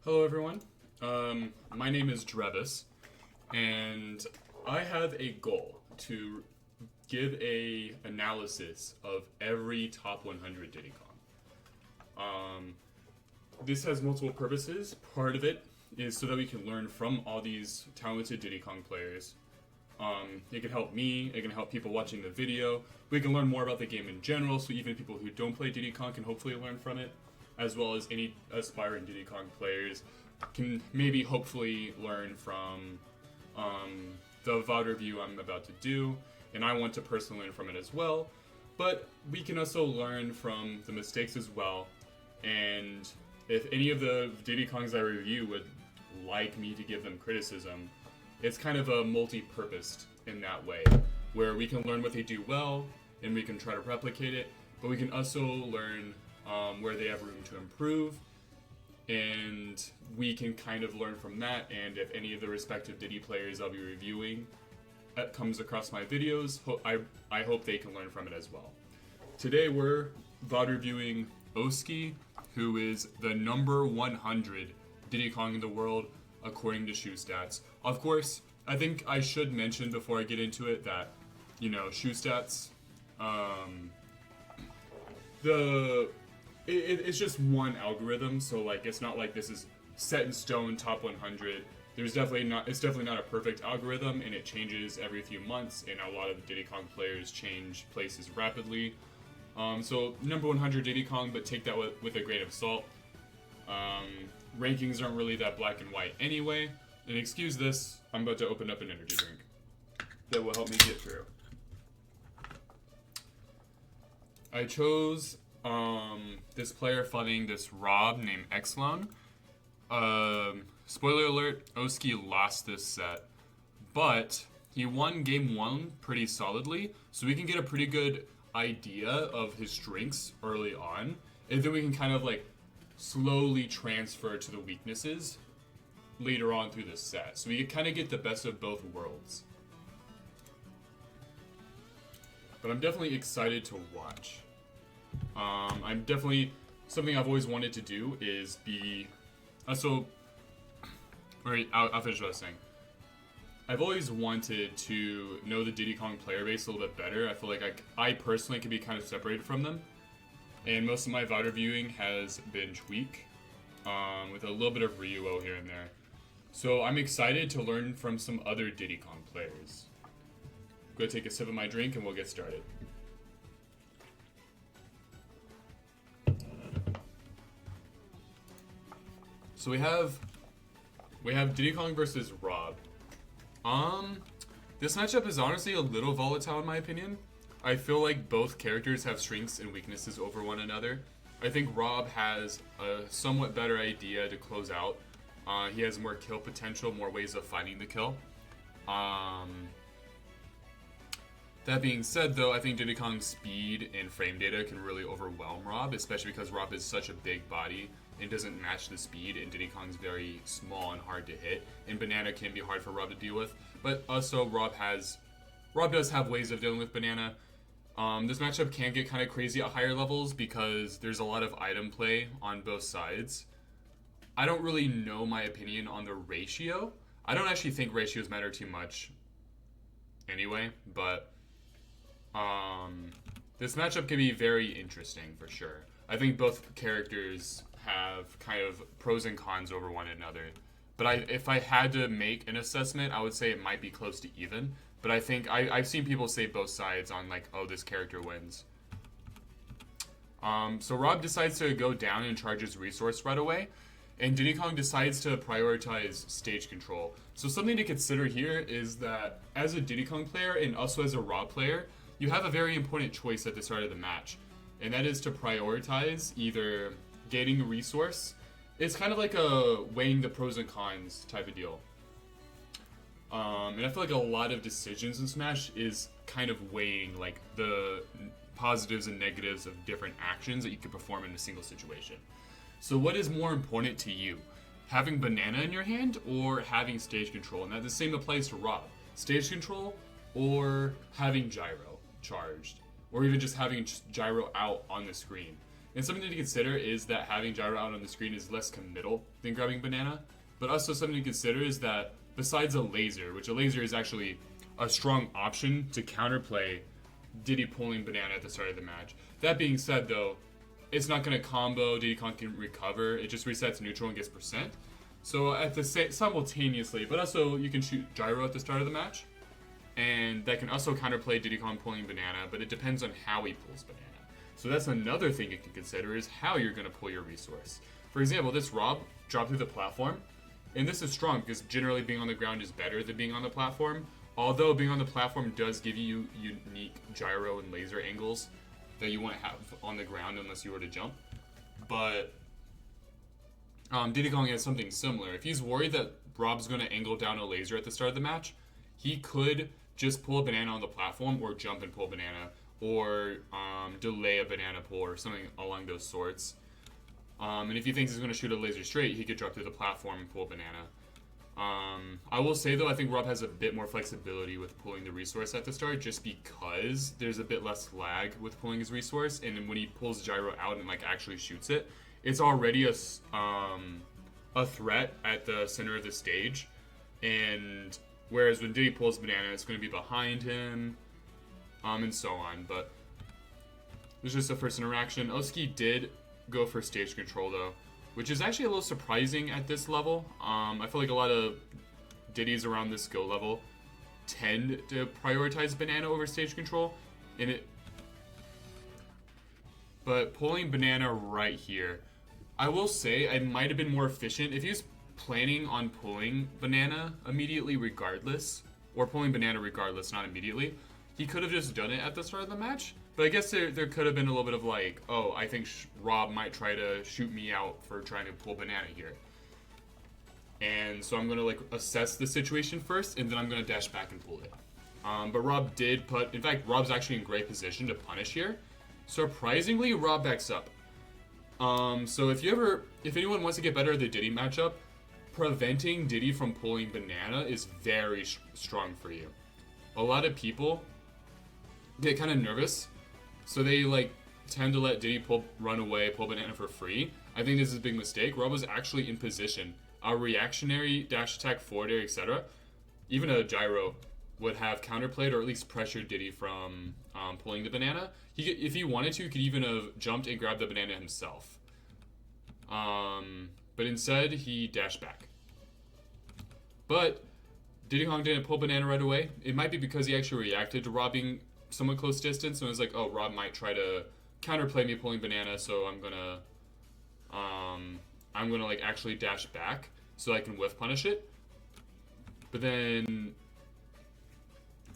Hello, everyone. My name is Drevis, and I have a goal to give a analysis of every top 100 Diddy Kong. This has multiple purposes. Part of it is so that we can learn from all these talented Diddy Kong players. It can help me. It can help people watching the video. We can learn more about the game in general, so even people who don't play Diddy Kong can hopefully learn from it, as well as any aspiring Diddy Kong players can maybe hopefully learn from the VOD review I'm about to do, and I want to personally learn from it as well. But we can also learn from the mistakes as well, and if any of the Diddy Kongs I review would like me to give them criticism, it's kind of a multi-purposed in that way, where we can learn what they do well, and we can try to replicate it, but we can also learn where they have room to improve, and we can kind of learn from that. And if any of the respective Diddy players I'll be reviewing comes across my videos, I hope they can learn from it as well. Today we're VOD reviewing Oski, who is the number 100 Diddy Kong in the world according to shoe stats. Of course, I think I should mention before I get into it that, shoe stats, it's just one algorithm, so like it's not like this is set in stone top 100. It's definitely not a perfect algorithm, and it changes every few months, and a lot of the Diddy Kong players change places rapidly. So number 100 Diddy Kong, but take that with a grain of salt. Rankings aren't really that black and white anyway. And excuse this, I'm about to open up an energy drink that will help me get through. I chose this player fighting this Rob named Xlone. Spoiler alert, Oski lost this set, but he won game 1 pretty solidly, so we can get a pretty good idea of his strengths early on, and then we can kind of like slowly transfer to the weaknesses later on through the set. So we can kind of get the best of both worlds. But I'm definitely excited to watch. I'm definitely, something I've always wanted to do is be, I'll finish what I was saying. I've always wanted to know the Diddy Kong player base a little bit better. I feel like I personally can be kind of separated from them. And most of my VOD reviewing has been Tweak, with a little bit of Ryuo here and there. So I'm excited to learn from some other Diddy Kong players. I'm going to take a sip of my drink and we'll get started. So we have Diddy Kong versus Rob. This matchup is honestly a little volatile in my opinion. I feel like both characters have strengths and weaknesses over one another. I think Rob has a somewhat better idea to close out. He has more kill potential, more ways of finding the kill. That being said, though, I think Diddy Kong's speed and frame data can really overwhelm Rob, especially because Rob is such a big body and doesn't match the speed, and Diddy Kong's very small and hard to hit, and Banana can be hard for Rob to deal with. But also, Rob does have ways of dealing with Banana. This matchup can get kind of crazy at higher levels because there's a lot of item play on both sides. I don't really know my opinion on the ratio. I don't actually think ratios matter too much anyway, but this matchup can be very interesting for sure. I think both characters have kind of pros and cons over one another. But if I had to make an assessment, I would say it might be close to even. But I think I've seen people say both sides on like, oh, this character wins. So Rob decides to go down and charge his resource right away, and Diddy Kong decides to prioritize stage control. So something to consider here is that as a Diddy Kong player and also as a Rob player, you have a very important choice at the start of the match, and that is to prioritize either gaining a resource. It's kind of like a weighing the pros and cons type of deal. And I feel like a lot of decisions in Smash is kind of weighing like the positives and negatives of different actions that you can perform in a single situation. So what is more important to you? Having Banana in your hand or having stage control? And that the same applies to Rob. Stage control or having Gyro charged, or even just having Gyro out on the screen. And something to consider is that having gyro out on the screen is less committal than grabbing banana. But also something to consider is that besides a laser, which a laser is actually a strong option to counterplay Diddy pulling banana at the start of the match. That being said, though, it's not going to combo. Diddy Kong can recover. It just resets neutral and gets percent. So at the simultaneously, but also you can shoot gyro at the start of the match, and that can also counterplay Diddy Kong pulling banana. But it depends on how he pulls banana. So that's another thing you can consider is how you're going to pull your resource. For example, this Rob dropped through the platform, and this is strong because generally being on the ground is better than being on the platform. Although being on the platform does give you unique gyro and laser angles that you wouldn't have on the ground unless you were to jump. But Diddy Kong has something similar. If he's worried that Rob's going to angle down a laser at the start of the match, he could just pull a banana on the platform or jump and pull banana or delay a banana pull or something along those sorts. And if he thinks he's going to shoot a laser straight, he could drop through the platform and pull a banana. I will say, though, I think Rob has a bit more flexibility with pulling the resource at the start just because there's a bit less lag with pulling his resource. And when he pulls gyro out and like actually shoots it, it's already a threat at the center of the stage. And whereas when Diddy pulls banana, it's going to be behind him, and so on. But this is just the first interaction. Oski did go for stage control, though, which is actually a little surprising at this level. I feel like a lot of Diddies around this skill level tend to prioritize banana over stage control. But pulling banana right here, I will say it might have been more efficient if he was planning on pulling banana immediately regardless, or pulling banana regardless, not immediately. He could have just done it at the start of the match. But I guess there could have been a little bit of like, oh, I think Rob might try to shoot me out for trying to pull banana here. And so I'm going to like assess the situation first, and then I'm going to dash back and pull it. But Rob did in fact, Rob's actually in great position to punish here. Surprisingly, Rob backs up. So if anyone wants to get better at the Diddy matchup, preventing Diddy from pulling banana is very strong for you. A lot of people get kind of nervous, so they like tend to let Diddy run away, pull banana for free. I think this is a big mistake. Rob was actually in position. A reactionary dash attack forward air, etc., even a gyro would have counterplayed or at least pressured Diddy from pulling the banana. If he wanted to, he could even have jumped and grabbed the banana himself. But instead, he dashed back. But Diddy Kong didn't pull banana right away. It might be because he actually reacted to Rob being somewhat close distance, and it was like, oh, Rob might try to counterplay me pulling banana, so I'm gonna like actually dash back so I can whiff punish it. But then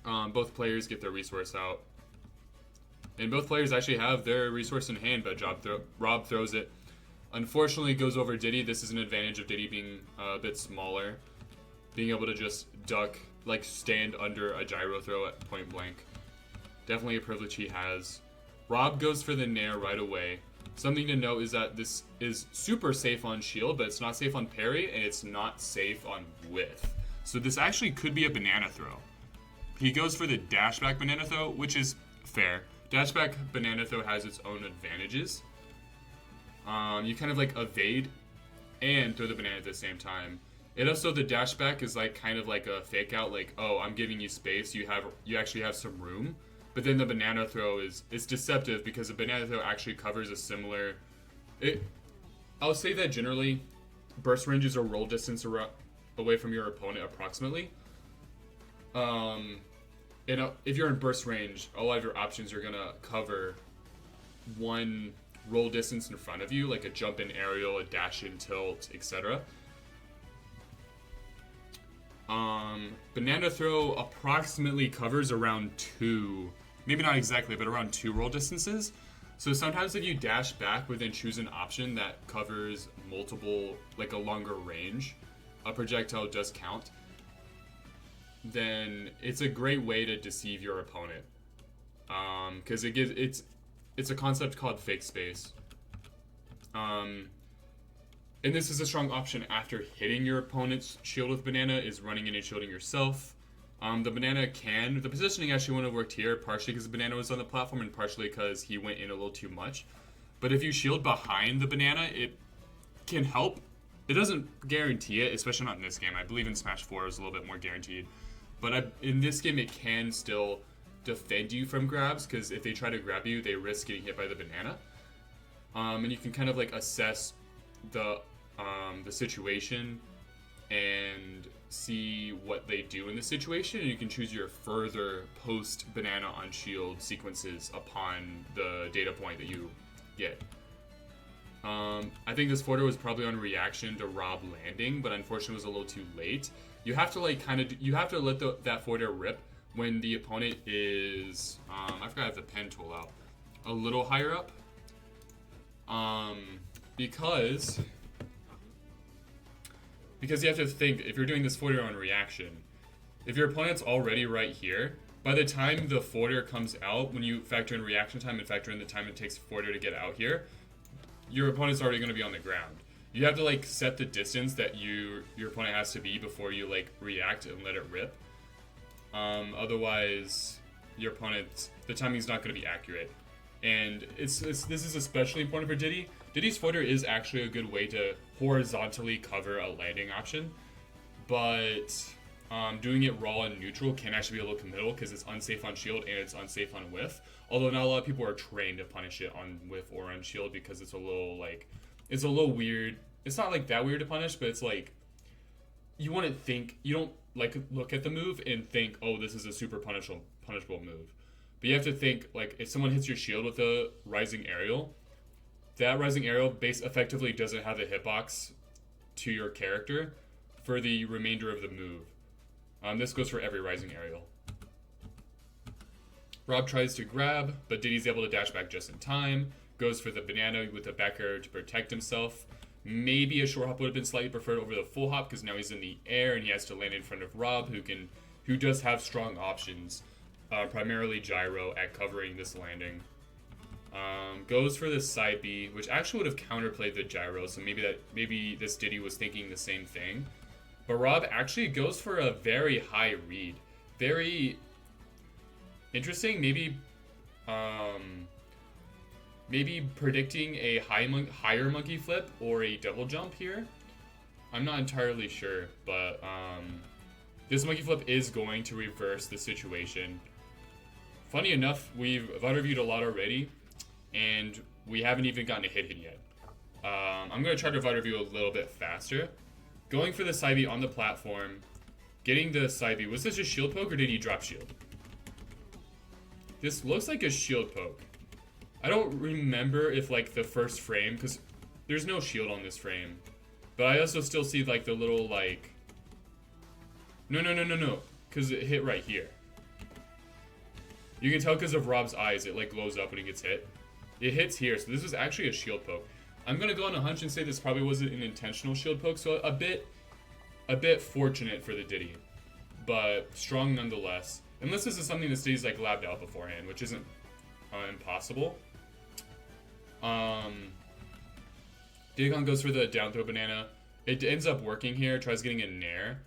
both players get their resource out, and both players actually have their resource in hand, but Rob throws it. Unfortunately, it goes over Diddy. This is an advantage of Diddy being a bit smaller, being able to just duck, like stand under a gyro throw at point blank. Definitely a privilege he has. Rob goes for the nair right away. Something to note is that this is super safe on shield, but it's not safe on parry, and it's not safe on width. So this actually could be a banana throw. He goes for the dashback banana throw, which is fair. Dashback banana throw has its own advantages. You kind of like evade and throw the banana at the same time. It also, the dashback is like kind of like a fake out, like, oh, I'm giving you space, you actually have some room. But then the banana throw is deceptive because the banana throw actually covers a similar... I'll say that generally, burst ranges are roll distance away from your opponent approximately. If you're in burst range, a lot of your options are going to cover one roll distance in front of you, like a jump in aerial, a dash in tilt, etc. Banana throw approximately covers around 2, maybe not exactly, but around 2 roll distances. So sometimes if you dash back but then choose an option that covers multiple, like a longer range, a projectile does count, then it's a great way to deceive your opponent. Because it's a concept called fake space. And this is a strong option after hitting your opponent's shield with banana, is running in and shielding yourself. The positioning actually wouldn't have worked here, partially because the banana was on the platform and partially because he went in a little too much. But if you shield behind the banana, it can help. It doesn't guarantee it, especially not in this game. I believe in Smash 4 is a little bit more guaranteed. But in this game, it can still defend you from grabs, because if they try to grab you, they risk getting hit by the banana. And you can kind of like assess the situation and see what they do in the situation, and you can choose your further post banana on shield sequences upon the data point that you get. I think this forward was probably on reaction to Rob landing, but unfortunately it was a little too late. You have to like you have to let that forward rip when the opponent is I forgot I have the pen tool out, a little higher up. Because you have to think, if you're doing this forward on reaction, if your opponent's already right here, by the time the forwarder comes out, when you factor in reaction time and factor in the time it takes forwarder to get out here, your opponent's already going to be on the ground. You have to like set the distance that your opponent has to be before you like react and let it rip. Otherwise, your opponent, the timing's not going to be accurate. And this is especially important for Diddy. Diddy's forwarder is actually a good way to horizontally cover a landing option, but doing it raw and neutral can actually be a little committal because it's unsafe on shield and it's unsafe on whiff. Although not a lot of people are trained to punish it on whiff or on shield because it's a little weird. It's not like that weird to punish, but it's like you don't like look at the move and think, oh, this is a super punishable move. But you have to think, like, if someone hits your shield with a rising aerial, that rising aerial base effectively doesn't have a hitbox to your character for the remainder of the move. This goes for every rising aerial. Rob tries to grab, but Diddy's able to dash back just in time. Goes for the banana with the back air to protect himself. Maybe a short hop would have been slightly preferred over the full hop because now he's in the air and he has to land in front of Rob, who does have strong options, primarily gyro, at covering this landing. Goes for the side B, which actually would have counterplayed the gyro, so maybe this Diddy was thinking the same thing. But Rob actually goes for a very high read. Very interesting, maybe predicting a higher monkey flip or a double jump here. I'm not entirely sure, but this monkey flip is going to reverse the situation. Funny enough, we've VOD reviewed a lot already, and we haven't even gotten a hit yet. I'm going to try to VOD review a little bit faster. Going for the side B on the platform, getting the side B. Was this a shield poke or did he drop shield? This looks like a shield poke. I don't remember if like the first frame, because there's no shield on this frame. But I also still see like the little like... No. Because it hit right here. You can tell because of Rob's eyes, it like glows up when he gets hit. It hits here, so this is actually a shield poke. I'm going to go on a hunch and say this probably wasn't an intentional shield poke, so a bit fortunate for the Diddy. But strong nonetheless. Unless this is something that Diddy's like labbed out beforehand, which isn't impossible. Diddy Kong goes for the down throw banana. It ends up working here, tries getting a nair.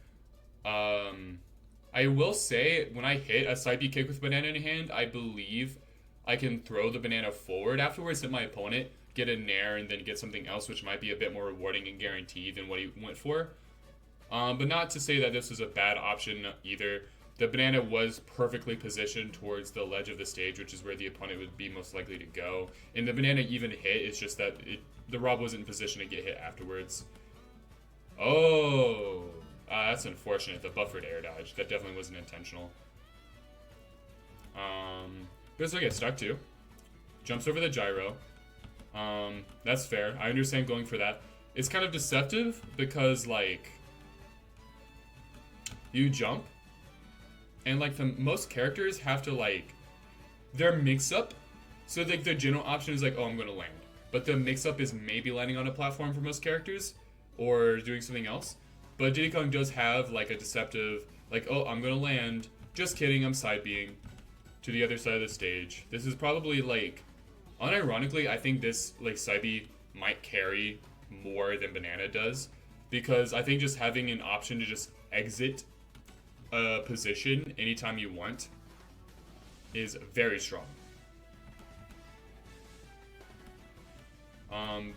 I will say, when I hit a side B kick with banana in hand, I believe I can throw the banana forward afterwards, hit my opponent, get a nair, and then get something else, which might be a bit more rewarding and guaranteed than what he went for. But not to say that this was a bad option either. The banana was perfectly positioned towards the ledge of the stage, which is where the opponent would be most likely to go. And the banana even hit, it's just that the Rob wasn't in position to get hit afterwards. Oh, that's unfortunate. The buffered air dodge. That definitely wasn't intentional. This will get stuck too. Jumps over the gyro. That's fair. I understand going for that. It's kind of deceptive because, like, you jump, and, like, most characters have to, like, their mix-up, so, like, the general option is, like, oh, I'm gonna land. But the mix-up is maybe landing on a platform for most characters, or doing something else. But Diddy Kong does have, like, a deceptive, like, oh, I'm gonna land. Just kidding, I'm side-being to the other side of the stage. This is probably, like, unironically, I think this, like, side B might carry more than banana does, because I think just having an option to just exit a position anytime you want is very strong.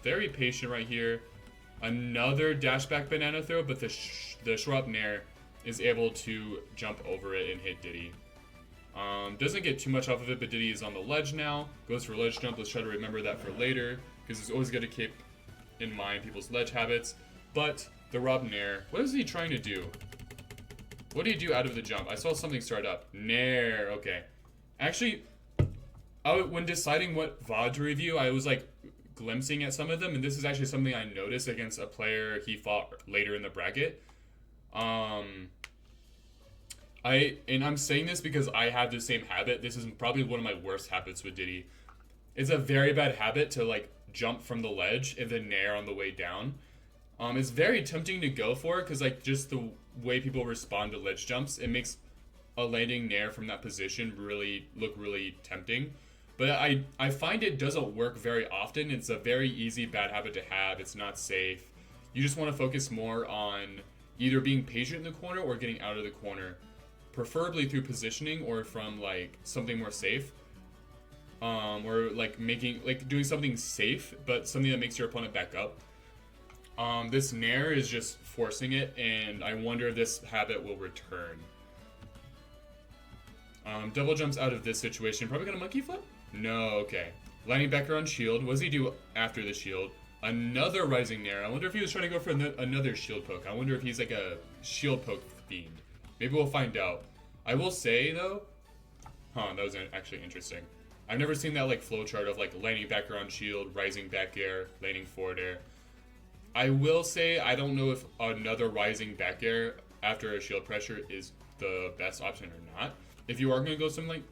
Very patient right here. Another dashback banana throw, but the short up nair is able to jump over it and hit Diddy. Doesn't get too much off of it, but Diddy is on the ledge now. Goes for a ledge jump. Let's try to remember that for later, because it's always good to keep in mind people's ledge habits. But the Rob nair, what is he trying to do? What do you do out of the jump? I saw something start up. Nair, okay. Actually, when deciding what VOD to review, I was like glimpsing at some of them, and this is actually something I noticed against a player he fought later in the bracket. I'm saying this because I have the same habit. This is probably one of my worst habits with Diddy. It's a very bad habit to like jump from the ledge and then nair on the way down. It's very tempting to go for it because like just the way people respond to ledge jumps, it makes a landing nair from that position look really tempting. But I find it doesn't work very often. It's a very easy bad habit to have. It's not safe. You just want to focus more on either being patient in the corner or getting out of the corner, preferably through positioning or from like something more safe, or like doing something safe but something that makes your opponent back up. This nair is just forcing it, and I wonder if this habit will return. Double jumps out of this situation. Probably gonna monkey flip? No, okay. Landing back around shield. What does he do after the shield? Another rising nair. I wonder if he was trying to go for another shield poke. I wonder if he's like a shield poke fiend. Maybe we'll find out. I will say though, that was actually interesting. I've never seen that like flowchart of like landing back around shield, rising back air, landing forward air. I will say I don't know if another rising back air after a shield pressure is the best option or not. If you are going to go something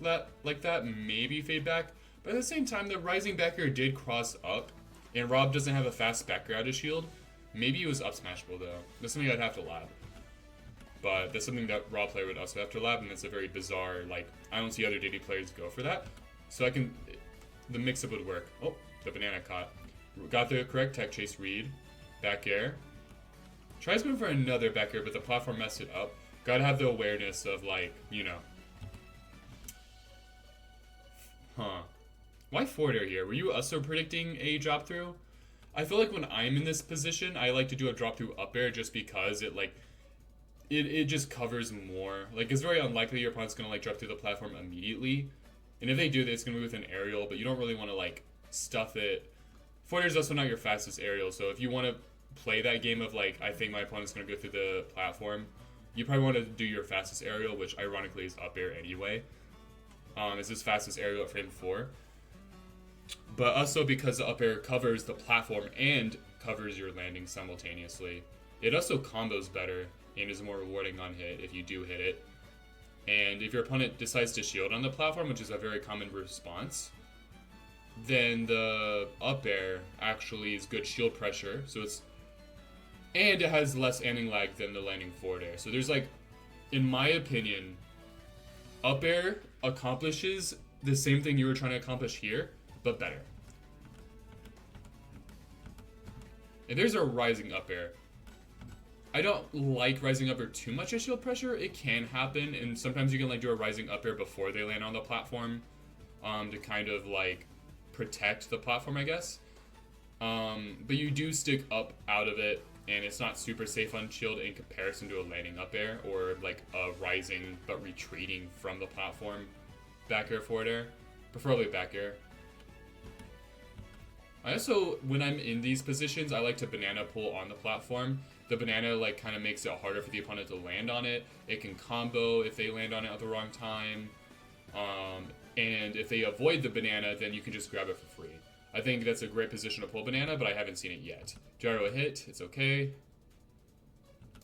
like that, maybe fade back. But at the same time, the rising back air did cross up, and Rob doesn't have a fast back air out of shield. Maybe it was up smashable though. That's something I'd have to lab. But that's something that Raw player would also have to lab, and it's a very bizarre, like, I don't see other Diddy players go for that. So the mix-up would work. Oh, the banana caught. Got the correct tech chase read. Back air. Tries going for another back air, but the platform messed it up. Gotta have the awareness of, like, you know. Why forward air here? Were you also predicting a drop through? I feel like when I'm in this position, I like to do a drop through up air just because it, like, it just covers more. Like, it's very unlikely your opponent's gonna, like, drop through the platform immediately. And if they do, it's gonna be with an aerial, but you don't really want to, like, stuff it. Forward air is also not your fastest aerial, so if you want to play that game of, like, I think my opponent's gonna go through the platform, you probably want to do your fastest aerial, which ironically is up air anyway. It's his fastest aerial at frame 4. But also because the up air covers the platform and covers your landing simultaneously. It also combos better and is more rewarding on hit if you do hit it. And if your opponent decides to shield on the platform, which is a very common response, then the up air actually is good shield pressure. And it has less landing lag than the landing forward air. So there's, like, in my opinion, up air accomplishes the same thing you were trying to accomplish here, but better. And there's a rising up air. I don't like rising up air too much at shield pressure. It can happen, and sometimes you can, like, do a rising up air before they land on the platform, to kind of, like, protect the platform, I guess. But you do stick up out of it, and it's not super safe on shield in comparison to a landing up air or, like, a rising but retreating from the platform back air, forward air, preferably back air. I also, when I'm in these positions, I like to banana pull on the platform. The banana, like, kind of makes it harder for the opponent to land on it. It can combo if they land on it at the wrong time. And if they avoid the banana, then you can just grab it for free. I think that's a great position to pull banana, but I haven't seen it yet. Gyro hit, it's okay.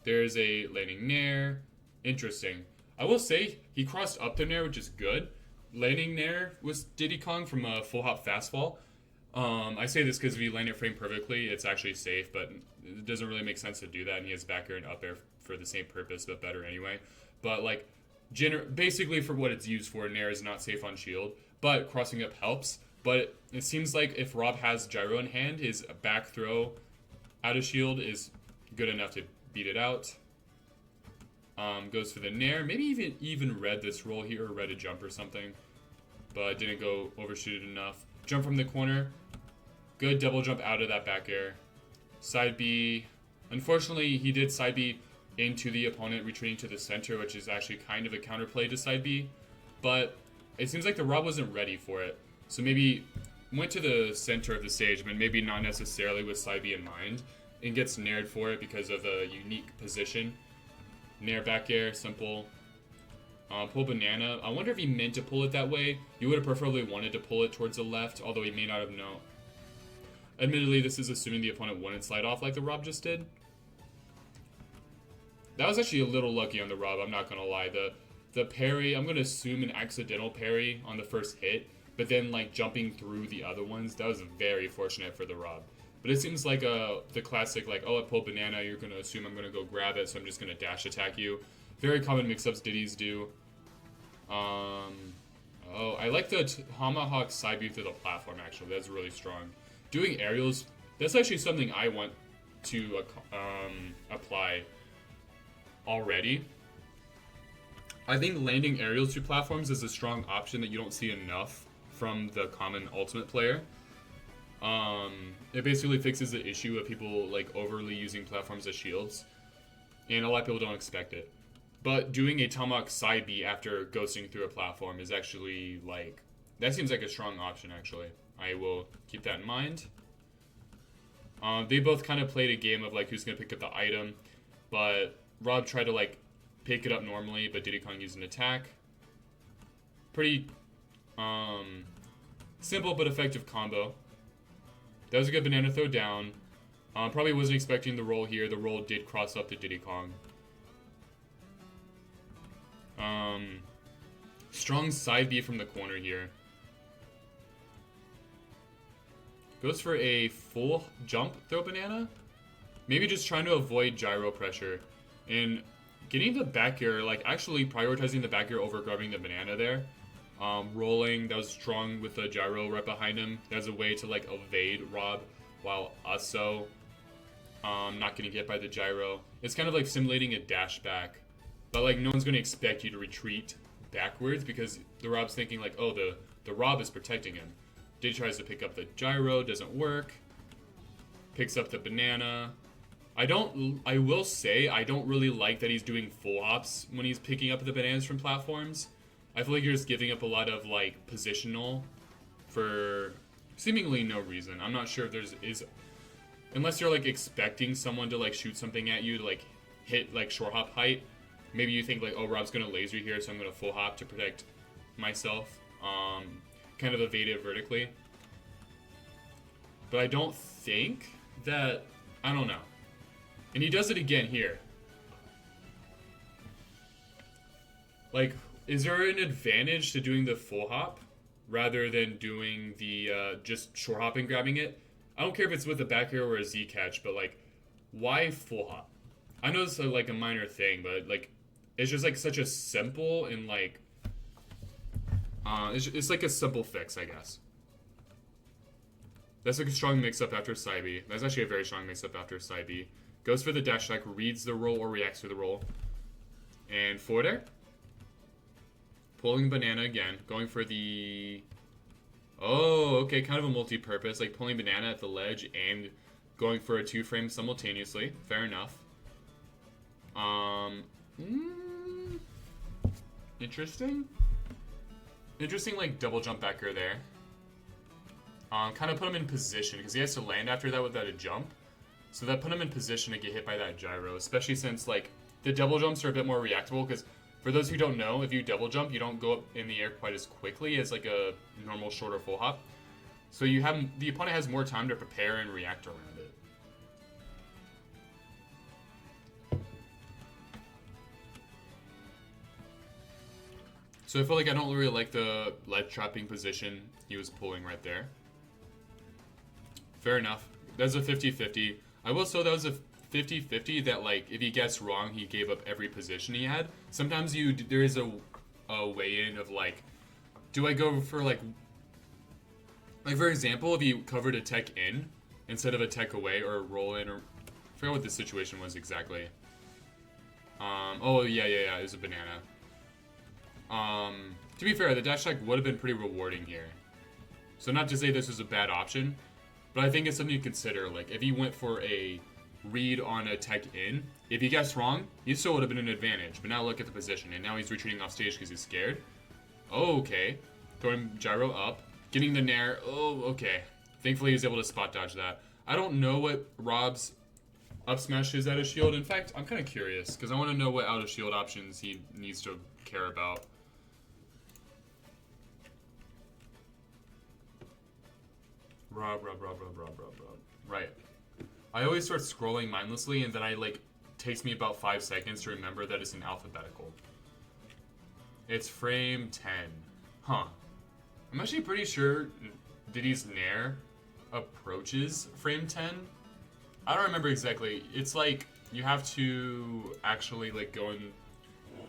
There's a landing nair. Interesting. I will say, he crossed up the nair, which is good. Landing nair was Diddy Kong from a full hop fast fall. I say this because if you land it frame perfectly, it's actually safe, but it doesn't really make sense to do that, and he has back air and up air for the same purpose, but better anyway. But, like, basically for what it's used for, nair is not safe on shield, but crossing up helps. But it seems like if Rob has gyro in hand, his back throw out of shield is good enough to beat it out. Goes for the nair. Maybe even read this roll here, or read a jump or something, but didn't go overshoot it enough. Jump from the corner. Good double jump out of that back air. Side B. Unfortunately, he did side B into the opponent, retreating to the center, which is actually kind of a counterplay to side B. But it seems like the Rob wasn't ready for it. So maybe went to the center of the stage, but maybe not necessarily with side B in mind. And gets nared for it because of the unique position. Nair back air, simple. Pull banana. I wonder if he meant to pull it that way. You would have preferably wanted to pull it towards the left, although he may not have known. Admittedly, this is assuming the opponent wouldn't slide off like the Rob just did. That was actually a little lucky on the Rob, I'm not gonna lie. The parry, I'm gonna assume an accidental parry on the first hit, but then like jumping through the other ones, that was very fortunate for the Rob. But it seems like the classic, like, oh, I pull banana, you're gonna assume I'm gonna go grab it, so I'm just gonna dash attack you. Very common mix-ups Diddy's do. Oh, I like the Tomahawk side B through the platform, actually. That's really strong. Doing aerials, that's actually something I want to apply already. I think landing aerials through platforms is a strong option that you don't see enough from the common ultimate player. It basically fixes the issue of people like overly using platforms as shields, and a lot of people don't expect it. But doing a Tomahawk side B after ghosting through a platform is actually like, that seems like a strong option actually. I will keep that in mind. They both kind of played a game of like who's gonna pick up the item, but Rob tried to like pick it up normally, but Diddy Kong used an attack. Pretty simple but effective combo. That was a good banana throw down. Probably wasn't expecting the roll here. The roll did cross up to Diddy Kong. Strong side B from the corner here. Goes for a full jump throw banana. Maybe just trying to avoid gyro pressure. And getting the back air, like actually prioritizing the back air over grabbing the banana there. Rolling, that was strong with the gyro right behind him. That's a way to like evade Rob while also not getting hit by the gyro. It's kind of like simulating a dash back. But like no one's going to expect you to retreat backwards because the Rob's thinking like, oh, the Rob is protecting him. Diddy tries to pick up the gyro, doesn't work. Picks up the banana. I will say, I don't really like that he's doing full hops when he's picking up the bananas from platforms. I feel like you're just giving up a lot of like positional for seemingly no reason. I'm not sure if is unless you're like expecting someone to like shoot something at you to like hit like short hop height. Maybe you think like, oh, Rob's gonna laser here, so I'm gonna full hop to protect myself. Kind of evade it vertically. But I don't think that, I don't know. And he does it again here. Like, is there an advantage to doing the full hop rather than doing the just short hopping, grabbing it? I don't care if it's with a back air or a Z catch, but like, why full hop? I know it's like a minor thing, but like, it's just like such a simple and like, it's like a simple fix, I guess. That's like a strong mix-up after side B. That's actually a very strong mix-up after side B. Goes for the dash attack, reads the roll or reacts to the roll. And forward air. Pulling banana again. Going for the... Oh, okay, kind of a multi-purpose. Like pulling banana at the ledge and going for a 2-frame simultaneously. Fair enough. Interesting. Interesting, like, double jump back air there. Kind of put him in position, because he has to land after that without a jump. So that put him in position to get hit by that gyro, especially since, like, the double jumps are a bit more reactable, because for those who don't know, if you double jump, you don't go up in the air quite as quickly as, like, a normal shorter full hop. So you have, the opponent has more time to prepare and react around it. So I feel like I don't really like the ledge trapping position he was pulling right there. Fair enough. That's a 50-50. I will say that was a 50-50 that, like, if he gets wrong, he gave up every position he had. Sometimes there is a way in of, like, do I go for, like, for example, if you covered a tech in instead of a tech away or a roll in, or I forgot what the situation was exactly. Oh, yeah, it was a banana. To be fair, the dash attack would have been pretty rewarding here. So not to say this was a bad option, But I think it's something to consider. Like, if he went for a read on a tech in, if he guessed wrong, he still would have been an advantage. But now look at the position, and now he's retreating off stage because he's scared. Oh, okay. Throwing gyro up. Getting the nair. Oh, okay. Thankfully, he was able to spot dodge that. I don't know what Rob's up smash is out of shield. In fact, I'm kind of curious, because I want to know what out of shield options he needs to care about. Rob. Right. I always start scrolling mindlessly, and then takes me about 5 seconds to remember that it's an alphabetical. It's frame 10. Huh. I'm actually pretty sure Diddy's nair approaches frame 10. I don't remember exactly. It's like you have to actually go in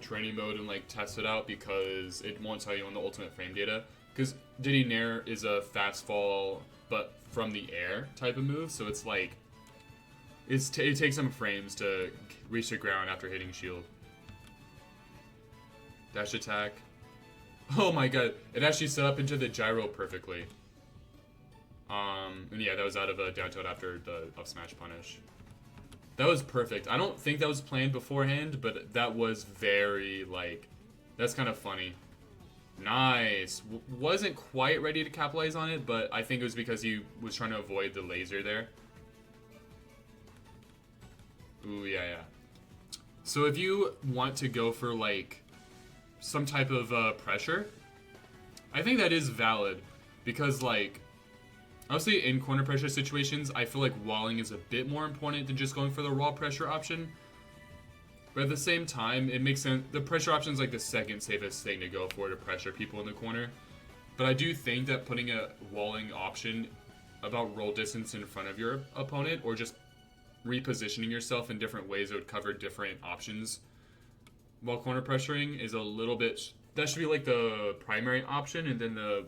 training mode and test it out, because it won't tell you on the ultimate frame data. Because Diddy nair is a fast fall but from the air type of move, so it's it takes some frames to reach the ground after hitting shield. Dash attack. Oh my god, it actually set up into the gyro perfectly. And yeah, that was out of a down tilt after the up smash punish. That was perfect. I don't think that was planned beforehand, but that was very, that's kind of funny. Nice. Wasn't quite ready to capitalize on it, but I think it was because he was trying to avoid the laser there. Ooh, yeah. So if you want to go for, some type of pressure, I think that is valid, because, obviously in corner pressure situations, I feel like walling is a bit more important than just going for the raw pressure option. But at the same time, it makes sense. The pressure option is the second safest thing to go for to pressure people in the corner. But I do think that putting a walling option about roll distance in front of your opponent, or just repositioning yourself in different ways that would cover different options while corner pressuring, is a little bit... That should be the primary option, and then the...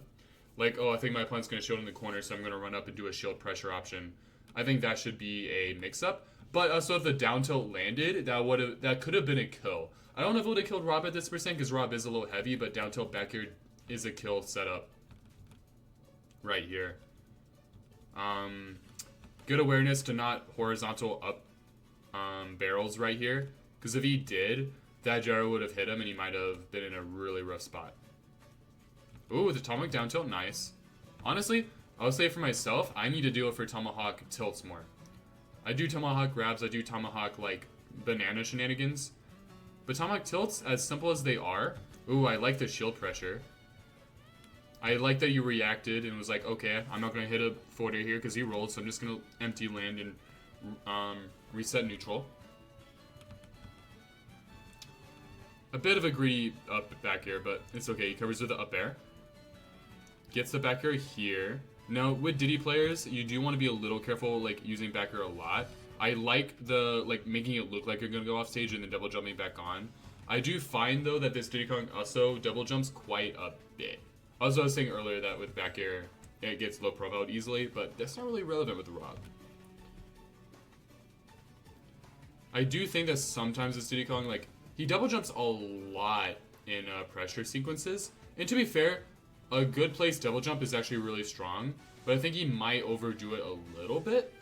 oh, I think my opponent's going to shield in the corner, so I'm going to run up and do a shield pressure option. I think that should be a mix-up. But also, if the down tilt landed, that could have been a kill. I don't know if it would have killed Rob at this percent, because Rob is a little heavy, but down tilt back here is a kill setup. Right here. Good awareness to not horizontal up barrels right here, because if he did, that gyro would have hit him, and he might have been in a really rough spot. Ooh, the tomahawk down tilt, nice. Honestly, I would say for myself, I need to do it for tomahawk tilts more. I do tomahawk grabs, I do tomahawk, banana shenanigans. But tomahawk tilts, as simple as they are... Ooh, I like the shield pressure. I like that you reacted and was okay, I'm not going to hit a forwarder here because he rolled, so I'm just going to empty land and reset neutral. A bit of a greedy up back air, but it's okay. He covers with the up air. Gets the back air here. Now, with Diddy players, you do want to be a little careful, using back air a lot. I like the, making it look like you're going to go off stage and then double jumping back on. I do find, though, that this Diddy Kong also double jumps quite a bit. Also, I was saying earlier that with back air, it gets low profiled easily, but that's not really relevant with Rob. I do think that sometimes this Diddy Kong, he double jumps a lot in pressure sequences. And to be fair, a good place double jump is actually really strong, but I think he might overdo it a little bit.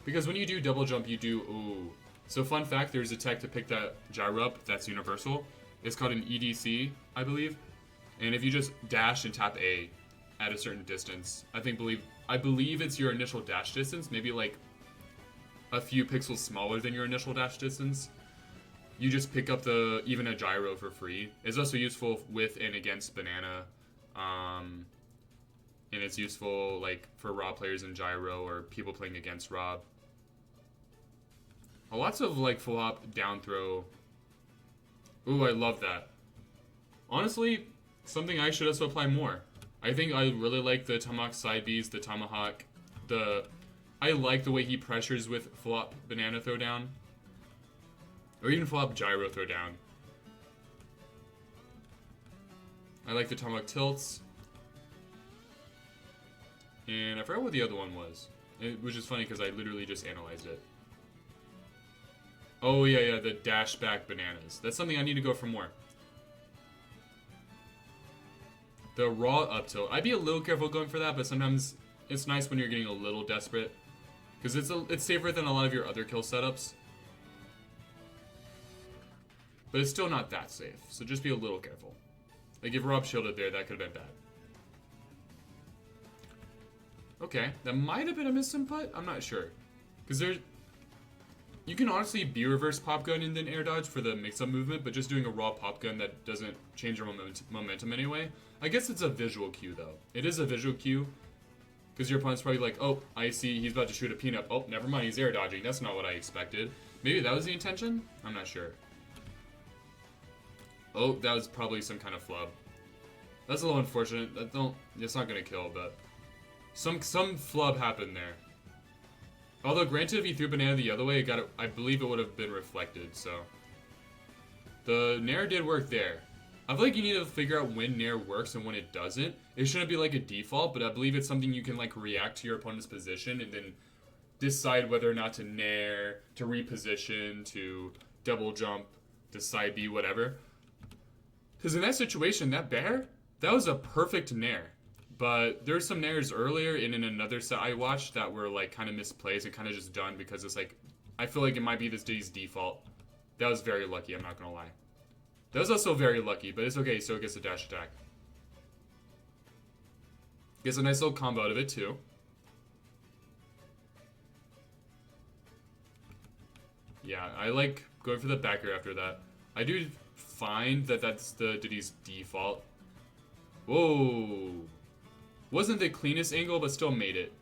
Because when you do double jump, you do, ooh. So fun fact, there's a tech to pick that gyro up that's universal. It's called an EDC, I believe. And if you just dash and tap A at a certain distance, I believe it's your initial dash distance, maybe a few pixels smaller than your initial dash distance. You just pick up even a gyro for free. It's also useful with and against banana. And it's useful for Rob players in gyro or people playing against Rob. Lots of full hop down throw. Ooh, I love that. Honestly, something I should also apply more. I think I really like the tomahawk side Bs, the tomahawk, I like the way he pressures with full hop banana throw down. Or even full hop gyro throw down. I like the tomahawk tilts. And I forgot what the other one was. Which is funny because I literally just analyzed it. Oh, yeah, the dash back bananas. That's something I need to go for more. The raw up tilt. I'd be a little careful going for that, but sometimes It's nice when you're getting a little desperate. Because it's safer than a lot of your other kill setups. But it's still not that safe, so just be a little careful. Like, if Rob shielded there, that could have been bad. Okay, that might have been a misinput? I'm not sure. Because there's... You can honestly B-reverse pop gun and then air dodge for the mix-up movement, but just doing a raw pop gun that doesn't change your momentum anyway. I guess it's a visual cue, though. It is a visual cue. Because your opponent's probably like, oh, I see he's about to shoot a peanut. Oh, never mind, he's air dodging. That's not what I expected. Maybe that was the intention? I'm not sure. Oh, that was probably some kind of flub. That's a little unfortunate. It's not gonna kill, but some flub happened there. Although, granted, if he threw banana the other way, I believe it would have been reflected. So the nair did work there. I feel like you need to figure out when nair works and when it doesn't. It shouldn't be like a default, but I believe it's something you can like react to your opponent's position and then decide whether or not to nair, to reposition, to double jump, to side B, whatever. Because in that situation, that bear, that was a perfect nair. But there's some nairs earlier and in another set I watched that were like kind of misplaced and kind of just done because it's like, I feel like it might be this Diddy's default. That was very lucky, I'm not gonna lie. That was also very lucky, but it's okay, so it gets a dash attack. Gets a nice little combo out of it too. Yeah, I like going for the back air after that. I do find that that's the Diddy's default. Whoa. Wasn't the cleanest angle, but still made it.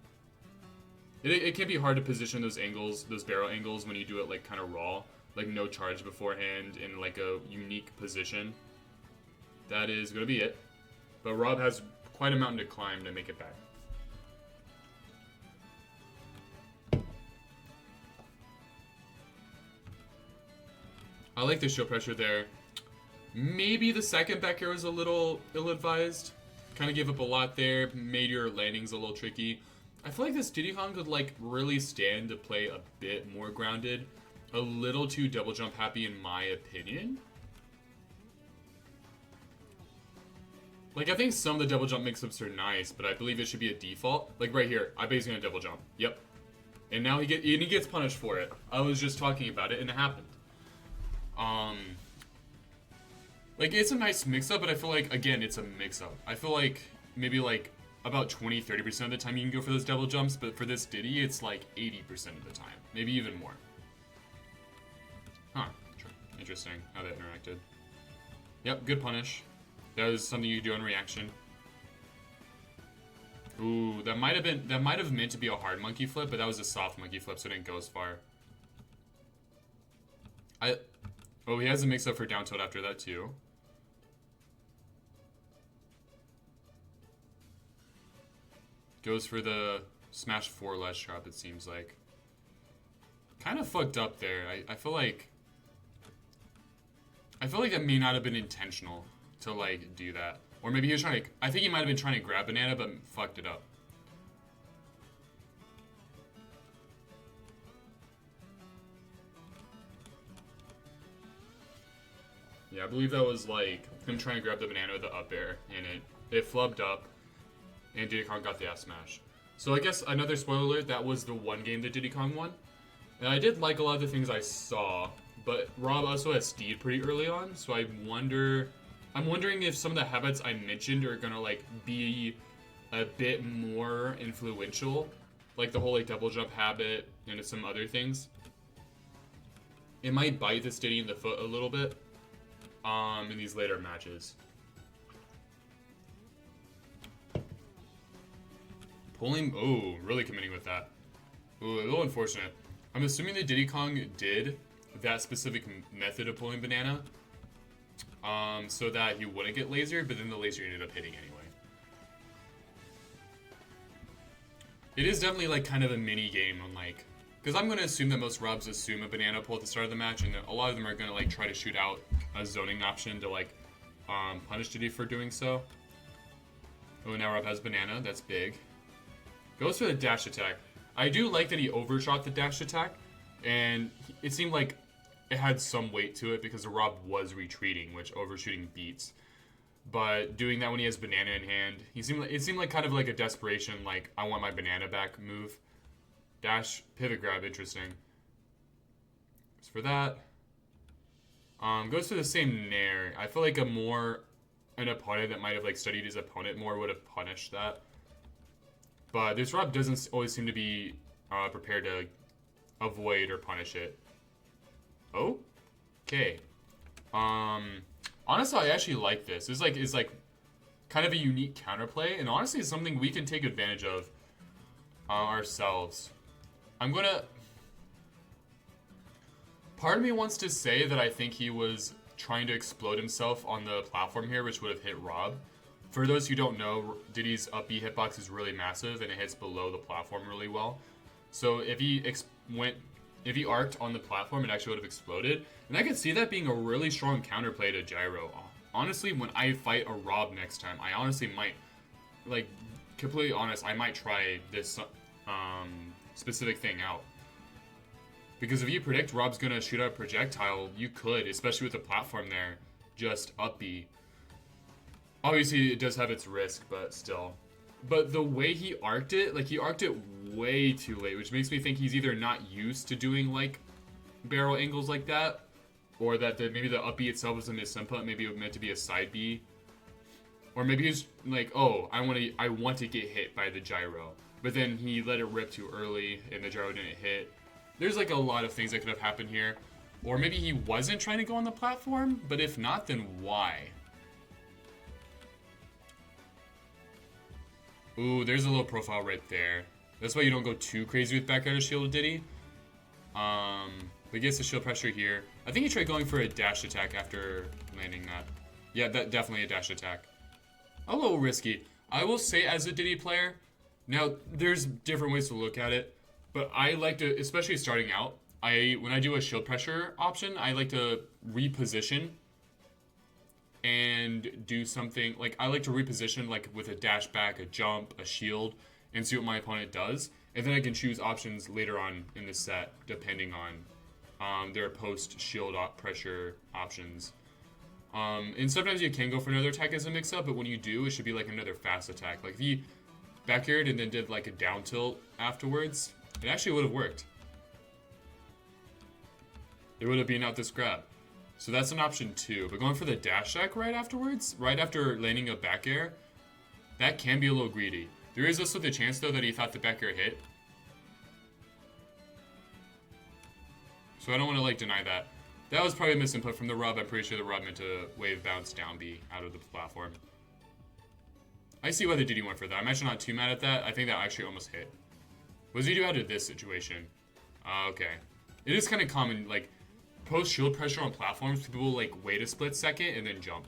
It can be hard to position those angles, those barrel angles, when you do it like kind of raw. Like no charge beforehand in like a unique position. That is going to be it. But Rob has quite a mountain to climb to make it back. I like the shield pressure there. Maybe the second back air was a little ill-advised. Kind of gave up a lot there, made your landings a little tricky. I feel like this Diddy Kong could like really stand to play a bit more grounded. A little too double jump happy in my opinion. Like I think some of the double jump mix-ups are nice, but I believe it should be a default. Like right here, I bet he's gonna double jump. Yep. And now he gets punished for it. I was just talking about it and it happened. Like, it's a nice mix-up, but I feel like, again, it's a mix-up. I feel like maybe, like, about 20-30% of the time you can go for those double jumps, but for this Diddy, it's, like, 80% of the time. Maybe even more. Huh. Interesting how that interacted. Yep, good punish. That was something you do in reaction. Ooh, that might have meant to be a hard monkey flip, but that was a soft monkey flip, so it didn't go as far. Oh, he has a mix-up for down tilt after that, too. Goes for the smash 4 ledge trap, it seems like. Kind of fucked up there. I feel like that may not have been intentional to, like, do that. Or maybe he was trying to... I think he might have been trying to grab banana, but fucked it up. Yeah, I believe that was, like, him trying to grab the banana with the up air, and it flubbed up, and Diddy Kong got the F smash. So I guess another spoiler alert, that was the one game that Diddy Kong won. And I did like a lot of the things I saw, but Rob also has Steed pretty early on, so I'm wondering if some of the habits I mentioned are gonna, like, be a bit more influential, like the whole, like, double jump habit and some other things. It might bite this Diddy in the foot a little bit. In these later matches. Pulling, oh, really committing with that. Ooh, a little unfortunate. I'm assuming that Diddy Kong did that specific method of pulling banana, so that he wouldn't get lasered, but then the laser ended up hitting anyway. It is definitely like kind of a mini game on like, because I'm going to assume that most Robs assume a banana pull at the start of the match, and a lot of them are going to like try to shoot out a zoning option to like punish Diddy for doing so. Oh, now Rob has banana. That's big. Goes for the dash attack. I do like that he overshot the dash attack, and it seemed like it had some weight to it because the Rob was retreating, which overshooting beats. but doing that when he has banana in hand, it seemed like kind of like a desperation, like I want my banana back move. Dash, pivot grab, interesting. As for that, goes for the same nair. I feel like an opponent that might have like studied his opponent more would have punished that. But this Rob doesn't always seem to be prepared to avoid or punish it. Okay. Honestly, I actually like this. This is like kind of a unique counterplay, and honestly, it's something we can take advantage of ourselves. Part of me wants to say that I think he was trying to explode himself on the platform here, which would have hit Rob. For those who don't know, Diddy's up B hitbox is really massive, and it hits below the platform really well. So if he arced on the platform, it actually would have exploded. And I could see that being a really strong counterplay to gyro. Honestly, when I fight a Rob next time, I honestly might, like, completely honest, I might try this specific thing out. Because if you predict Rob's gonna shoot out a projectile, you could, especially with the platform there, just up B. Obviously, it does have its risk, but still. But the way he arced it, like, he arced it way too late, which makes me think he's either not used to doing, like, barrel angles like that, or that maybe the up B itself was a misinput, maybe it was meant to be a side B. Or maybe he's like, oh, I want to get hit by the gyro. But then he let it rip too early, and the gyro didn't hit. There's, like, a lot of things that could have happened here. Or maybe he wasn't trying to go on the platform, but if not, then why? Ooh, there's a low profile right there. That's why you don't go too crazy with back air to shield Diddy. But gets the shield pressure here. I think he tried going for a dash attack after landing that. Yeah, that definitely a dash attack. A little risky. I will say, as a Diddy player, now there's different ways to look at it, but I like to, especially starting out, when I do a shield pressure option, I like to reposition and do something, like, I like to reposition, like, with a dash back, a jump, a shield, and see what my opponent does. And then I can choose options later on in the set, depending on their post-shield pressure options. And sometimes you can go for another attack as a mix-up, but when you do, it should be, like, another fast attack. Like, if you back-aired and then did, like, a down tilt afterwards, it actually would have worked. It would have been out this grab. So that's an option too. But going for the dash attack right afterwards, right after landing a back air, that can be a little greedy. There is also the chance though that he thought the back air hit. So I don't want to like deny that. That was probably a misinput from the Rob. I'm pretty sure the Rob meant to wave bounce down B out of the platform. I see why the Diddy went for that. I'm actually not too mad at that. I think that actually almost hit. What does he do out of this situation? Okay. It is kind of common, like, post shield pressure on platforms, people will like wait a split second and then jump.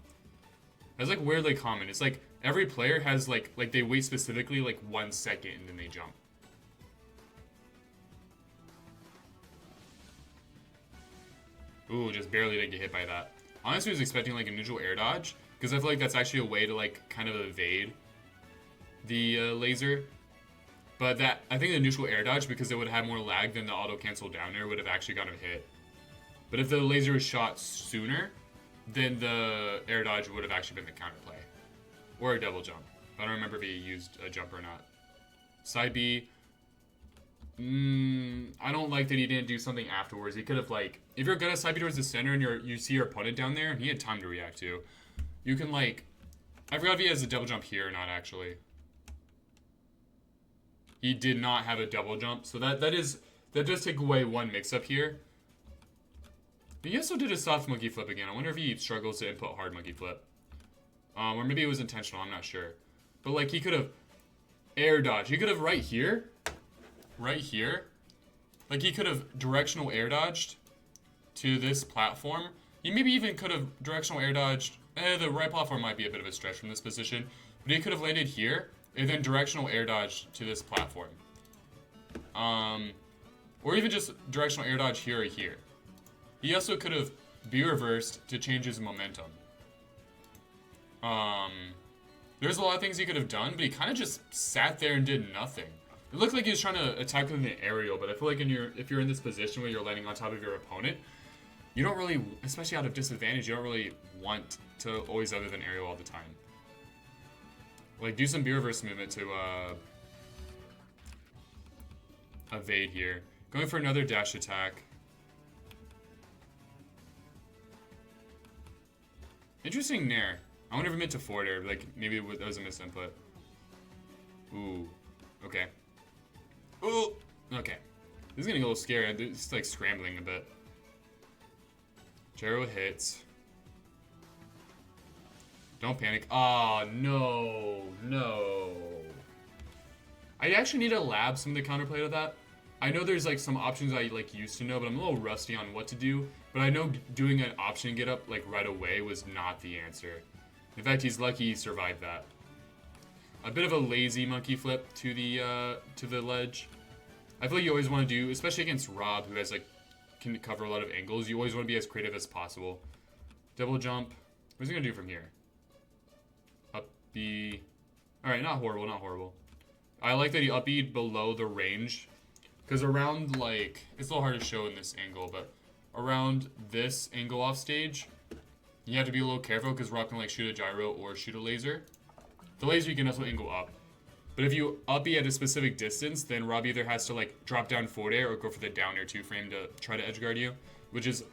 That's like weirdly common. It's like every player has like they wait specifically like 1 second and then they jump. Ooh, just barely didn't get hit by that. Honestly, I was expecting like a neutral air dodge because I feel like that's actually a way to like kind of evade the laser. But that, I think the neutral air dodge, because it would have more lag than the auto cancel down air, would have actually gotten a hit. But if the laser was shot sooner, then the air dodge would have actually been the counterplay. Or a double jump. I don't remember if he used a jump or not. Side B. I don't like that he didn't do something afterwards. He could have, like, if you're gonna side B towards the center and you see your opponent down there, and he had time to react to, you can, like, I forgot if he has a double jump here or not, actually. He did not have a double jump, so that does take away one mix-up here. But he also did a soft monkey flip again. I wonder if he struggles to input hard monkey flip. Or maybe it was intentional, I'm not sure. But like he could have air dodged. He could have right here. Like he could have directional air dodged to this platform. He maybe even could have directional air dodged. The right platform might be a bit of a stretch from this position. But he could have landed here and then directional air dodged to this platform. Or even just directional air dodge here or here. He also could have B reversed to change his momentum. There's a lot of things he could have done, but he kind of just sat there and did nothing. It looked like he was trying to attack with an aerial, but I feel like if you're in this position where you're landing on top of your opponent, You don't really, especially out of disadvantage, you don't really want to always other than aerial all the time. Like, do some B-reverse movement to evade here. Going for another dash attack. Interesting nair. I wonder if it meant to forward air, like maybe that was a misinput. Ooh. Okay. Ooh! Okay. This is getting a little scary. It's like scrambling a bit. Gyro hits. Don't panic. Oh, no. No. I actually need to lab some of the counterplay to that. I know there's like some options I like used to know, but I'm a little rusty on what to do. But I know doing an option get up like right away was not the answer. In fact, he's lucky he survived that. A bit of a lazy monkey flip to the ledge. I feel like you always want to do, especially against Rob, who has like can cover a lot of angles. You always want to be as creative as possible. Double jump. What's he gonna do from here? Up B. All right, not horrible, not horrible. I like that he up B'd below the range, because around like it's a little hard to show in this angle, but around this angle off stage, you have to be a little careful because Rob can like shoot a gyro or shoot a laser. The laser you can also angle up. But if you up B at a specific distance, then Rob either has to like drop down forward air or go for the down air 2 frame to try to edge guard you, which is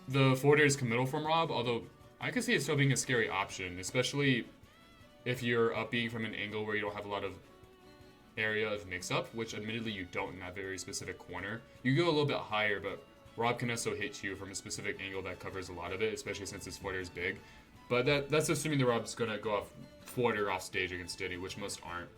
the forward air is committal from Rob, although I could see it still being a scary option, especially if you're up being from an angle where you don't have a lot of area of mix-up, which admittedly you don't in that very specific corner. You go a little bit higher, but Rob can also hit you from a specific angle that covers a lot of it, especially since his forward air is big. But that's assuming that Rob's gonna go off forward air off stage against Diddy, which most aren't.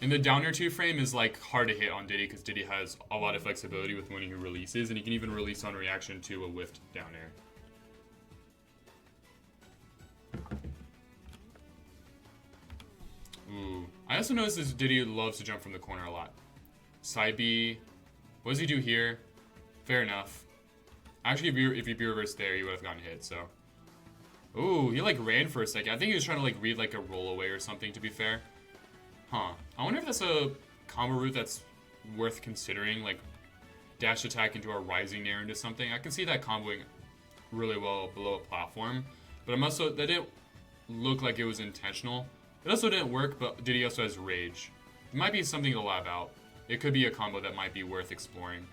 And the down air 2 frame is like hard to hit on Diddy because Diddy has a lot of flexibility with when he releases, and he can even release on reaction to a whiffed down air. Ooh. I also noticed this Diddy loves to jump from the corner a lot. Side B. What does he do here? Fair enough. Actually, if you B-reverse there, you would have gotten hit, so. Ooh, he like ran for a second. I think he was trying to like read like a roll away or something, to be fair. Huh. I wonder if that's a combo route that's worth considering, like dash attack into a rising air into something. I can see that comboing really well below a platform, but I'm also, that didn't look like it was intentional. It also didn't work, but Diddy also has rage. It might be something to lab out. It could be a combo that might be worth exploring.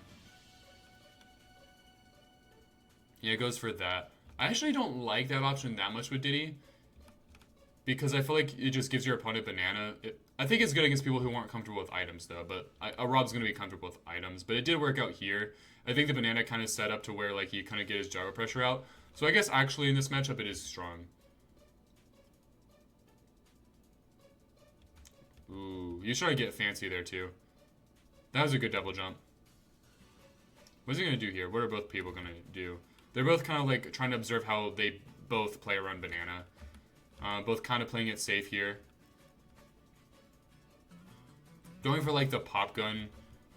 Yeah, it goes for that. I actually don't like that option that much with Diddy, because I feel like it just gives your opponent banana. I think it's good against people who aren't comfortable with items, though, but Rob's going to be comfortable with items. But it did work out here. I think the banana kind of set up to where like he kind of get his gyro pressure out. So I guess actually in this matchup it is strong. Ooh, you try to get fancy there too. That was a good double jump. What's he going to do here? What are both people going to do? They're both kind of like trying to observe how they both play around banana. Both kind of playing it safe here. Going for like the pop gun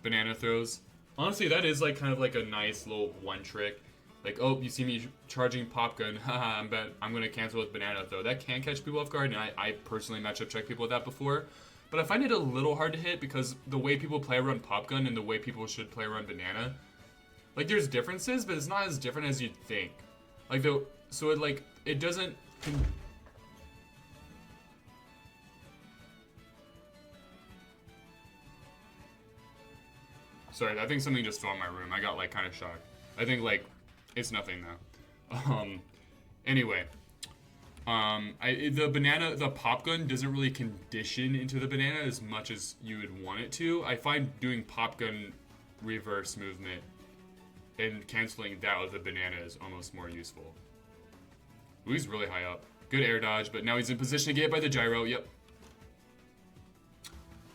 banana throws. Honestly, that is like kind of like a nice little one trick. Like, oh, you see me charging pop gun. Haha, I'm going to cancel with banana throw. That can catch people off guard, and I personally matchup checked people with that before. But I find it a little hard to hit because the way people play around pop gun and the way people should play around banana, like there's differences, but it's not as different as you'd think. Like so it like it doesn't. Sorry, I think something just fell in my room. I got like kind of shocked. I think like it's nothing though. Anyway. The pop gun doesn't really condition into the banana as much as you would want it to. I find doing pop gun reverse movement and canceling that with the banana is almost more useful. Ooh, he's really high up. Good air dodge, but now he's in position to get hit by the gyro. Yep.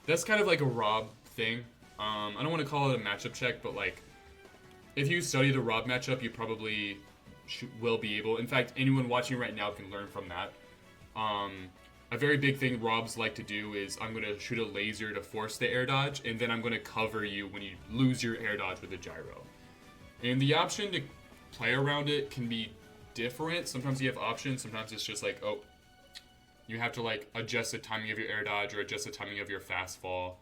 That's kind of like a Rob thing. I don't want to call it a matchup check, but like, if you study the Rob matchup, you probably will be able. In fact, anyone watching right now can learn from that. A very big thing Robs like to do is I'm going to shoot a laser to force the air dodge, and then I'm going to cover you when you lose your air dodge with a gyro. And the option to play around it can be different. Sometimes you have options. Sometimes it's just like, oh, you have to like adjust the timing of your air dodge or adjust the timing of your fast fall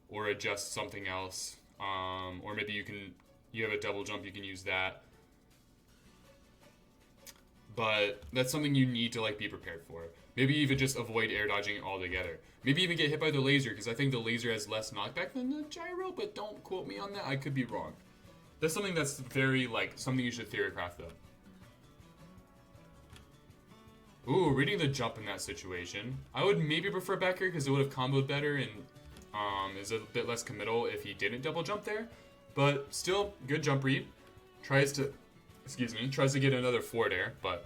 or adjust something else. Or maybe you have a double jump, you can use that. But that's something you need to like be prepared for. Maybe even just avoid air dodging altogether. Maybe even get hit by the laser, because I think the laser has less knockback than the gyro, but don't quote me on that, I could be wrong. That's something that's very, like, something you should theorycraft though. Ooh, reading the jump in that situation. I would maybe prefer back air because it would have comboed better and is a bit less committal if he didn't double jump there. But still, good jump read. Tries to get another forward air, but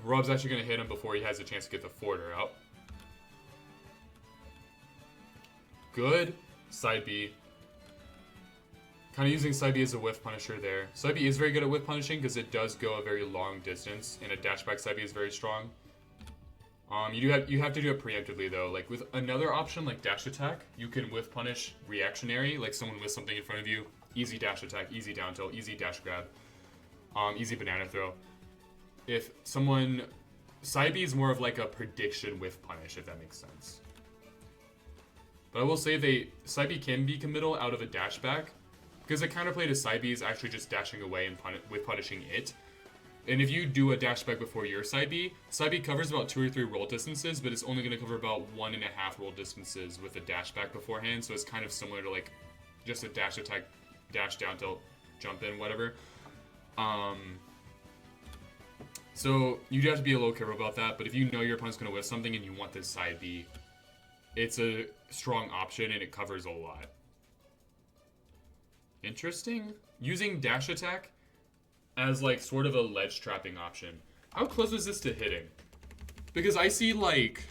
Rob's actually going to hit him before he has a chance to get the forward air out. Good. Side B. Kind of using side B as a whiff punisher there. Side B is very good at whiff punishing because it does go a very long distance, and a dashback side B is very strong. You have to do it preemptively though. Like with another option like dash attack, you can whiff punish reactionary, like someone with something in front of you. Easy dash attack, easy down tilt, easy dash grab, easy banana throw. If someone side B is more of like a prediction whiff punish, if that makes sense. But I will say side B can be committal out of a dash back, because the counterplay to side B is actually just dashing away and with punishing it. And if you do a dash back before your side B covers about 2 or 3 roll distances, but it's only going to cover about 1.5 roll distances with a dash back beforehand, so it's kind of similar to like just a dash attack, dash down tilt, jump in, whatever. So you do have to be a little careful about that, but if you know your opponent's going to whiff something and you want this side B, it's a strong option and it covers a lot. Interesting. Using dash attack as like sort of a ledge trapping option. How close was this to hitting? Because I see like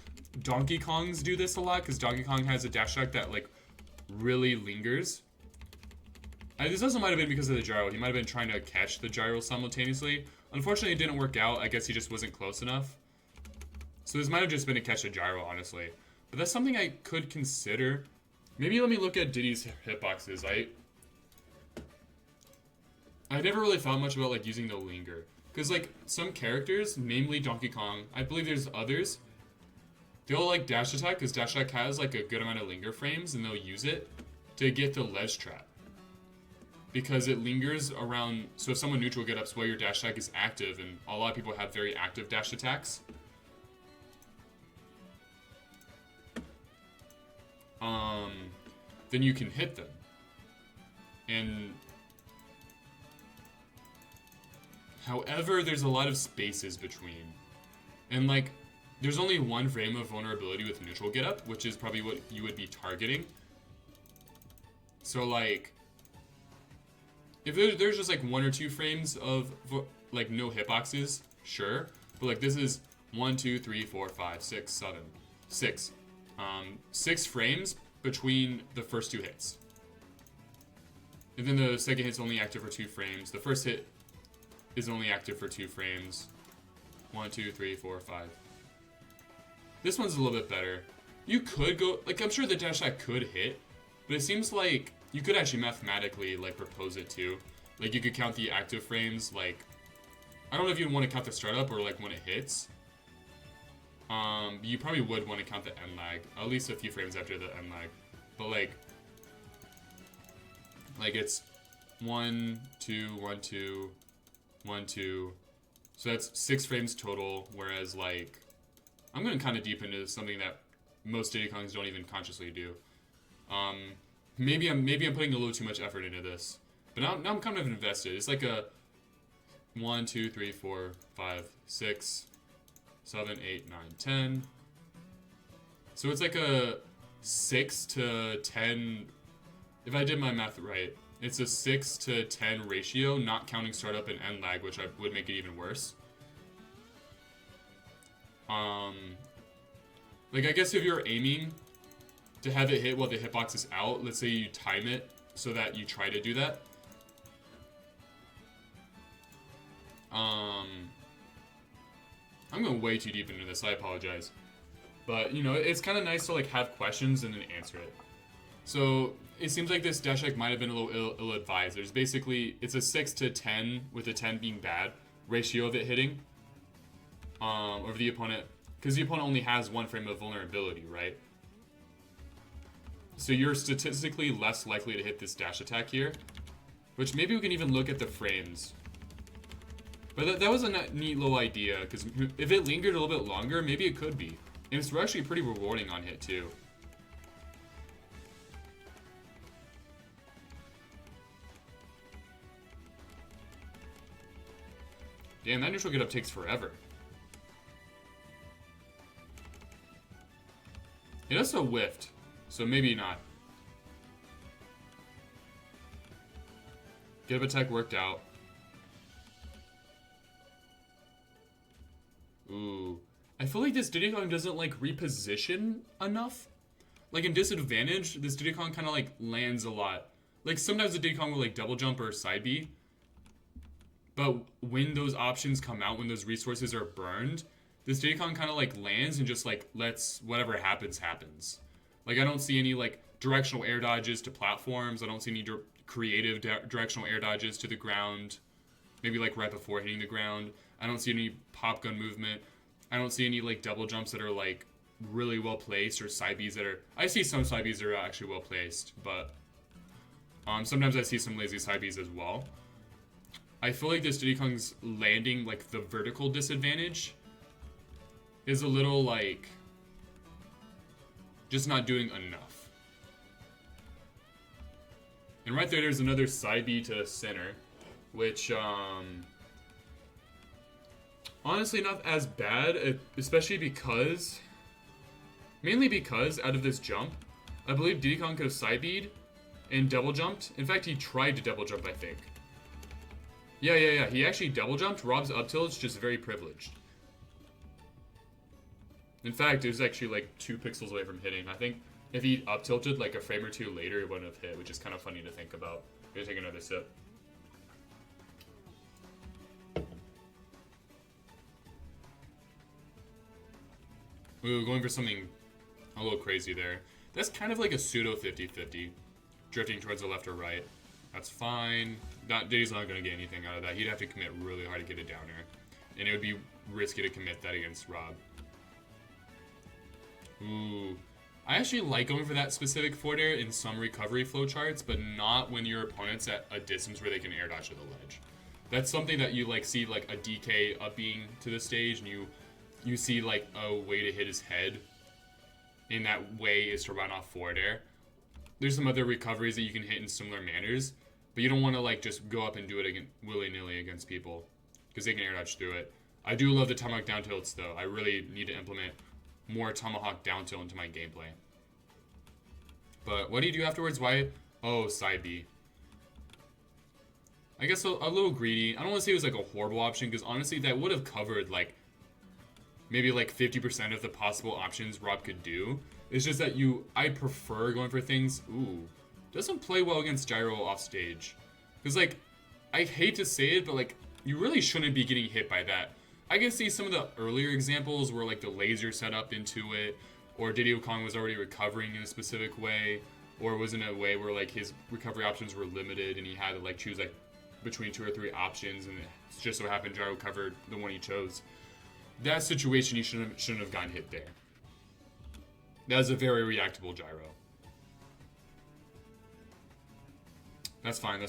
Donkey Kongs do this a lot, because Donkey Kong has a dash attack that like really lingers. This also might have been because of the gyro. He might have been trying to catch the gyro simultaneously. Unfortunately, it didn't work out. I guess he just wasn't close enough. So this might have just been to catch a gyro, honestly. But that's something I could consider. Maybe let me look at Diddy's hitboxes. I never really thought much about like using the linger, because like some characters, namely Donkey Kong, I believe there's others, they'll like dash attack because dash attack has like a good amount of linger frames, and they'll use it to get the ledge trap because it lingers around. So if someone neutral get ups while your dash attack is active, and a lot of people have very active dash attacks, then you can hit them. And however, there's a lot of spaces between. And like, there's only one frame of vulnerability with neutral get up, which is probably what you would be targeting. So like, if there's just like 1 or 2 frames of like no hitboxes, sure. But like this is 1, 2, 3, 4, 5, 6, 7, 6. 6 frames between the first 2 hits. And then the second hit's only active for 2 frames. The first hit is only active for 2 frames. 1, 2, 3, 4, 5. This one's a little bit better. You could go, like, I'm sure the dash attack could hit, but it seems like you could actually mathematically, like, propose it too. Like, you could count the active frames, like, I don't know if you'd want to count the startup or, like, when it hits. You probably would want to count the end lag, at least a few frames after the end lag. But, like it's 1, 2, 1, 2, 1, 2. So that's 6 frames total, whereas, like, I'm going kind of deep into something that most Diddy Kongs don't even consciously do. Maybe I'm putting a little too much effort into this, but now I'm kind of invested. It's like a 1, 2, 3, 4, 5, 6, 7, 8, 9, 10. So it's like a 6 to 10. If I did my math right, it's a 6 to 10 ratio, not counting startup and end lag, which would make it even worse. Like, I guess if you're aiming to have it hit while the hitbox is out, let's say you time it so that you try to do that. I'm going way too deep into this, I apologize. But, you know, it's kind of nice to, like, have questions and then answer it. So, it seems like this dash attack might have been a little ill-advised. There's basically, it's a 6 to 10, with a 10 being bad, ratio of it hitting over the opponent. Because the opponent only has 1 frame of vulnerability, right? So you're statistically less likely to hit this dash attack here. Which maybe we can even look at the frames. But that was a neat little idea, because if it lingered a little bit longer, maybe it could be. And it's actually pretty rewarding on hit, too. Damn, that neutral get up takes forever. It also whiffed, so maybe not. Get up attack worked out. Ooh. I feel like this Diddy Kong doesn't like reposition enough. Like in disadvantage, this Diddy Kong kind of like lands a lot. Like sometimes the Diddy Kong will like double jump or side B. But when those options come out, when those resources are burned, this Diddy Kong kind of like lands and just like lets whatever happens happens. Like I don't see any like directional air dodges to platforms. I don't see any creative directional air dodges to the ground. Maybe like right before hitting the ground. I don't see any pop gun movement. I don't see any like double jumps that are like really well placed or side Bs that are. I see some side Bs that are actually well placed, but sometimes I see some lazy side Bs as well. I feel like this Diddy Kong's landing like the vertical disadvantage is a little like just not doing enough. And right there's another side B to center, which honestly not as bad, especially because, mainly because out of this jump, I believe Diddy Kong could have side B'd and double jumped. In fact, he tried to double jump, I think. Yeah. He actually double jumped. Rob's up tilt's just very privileged. In fact, it was actually like 2 pixels away from hitting. I think if he up tilted like a frame or two later, it wouldn't have hit, which is kind of funny to think about. I'm gonna take another sip. Ooh, going for something a little crazy there. That's kind of like a pseudo 50-50. Drifting towards the left or right. That's fine. Diddy's not going to get anything out of that. He'd have to commit really hard to get it down there. And it would be risky to commit that against Rob. Ooh. I actually like going for that specific forward air in some recovery flowcharts, but not when your opponent's at a distance where they can air dodge to the ledge. That's something that you like see like a DK up being to the stage, and you see like a way to hit his head. And that way is to run off forward air. There's some other recoveries that you can hit in similar manners, but you don't want to like just go up and do it again willy-nilly against people because they can air dodge through it. I do love the tomahawk down tilts though. I really need to implement more tomahawk down tilt into my gameplay. But what do you do afterwards? Why? Oh, side B. I guess a little greedy. I don't want to say it was like a horrible option because honestly that would have covered like maybe like 50% of the possible options Rob could do. It's just that I prefer going for things. Ooh, doesn't play well against gyro off stage. Because like, I hate to say it, but like, you really shouldn't be getting hit by that. I can see some of the earlier examples where like the laser set up into it, or Diddy Kong was already recovering in a specific way, or was in a way where like his recovery options were limited and he had to like choose like between 2 or 3 options, and it just so happened gyro covered the one he chose. That situation, you shouldn't have gotten hit there. That was a very reactable gyro. That's fine.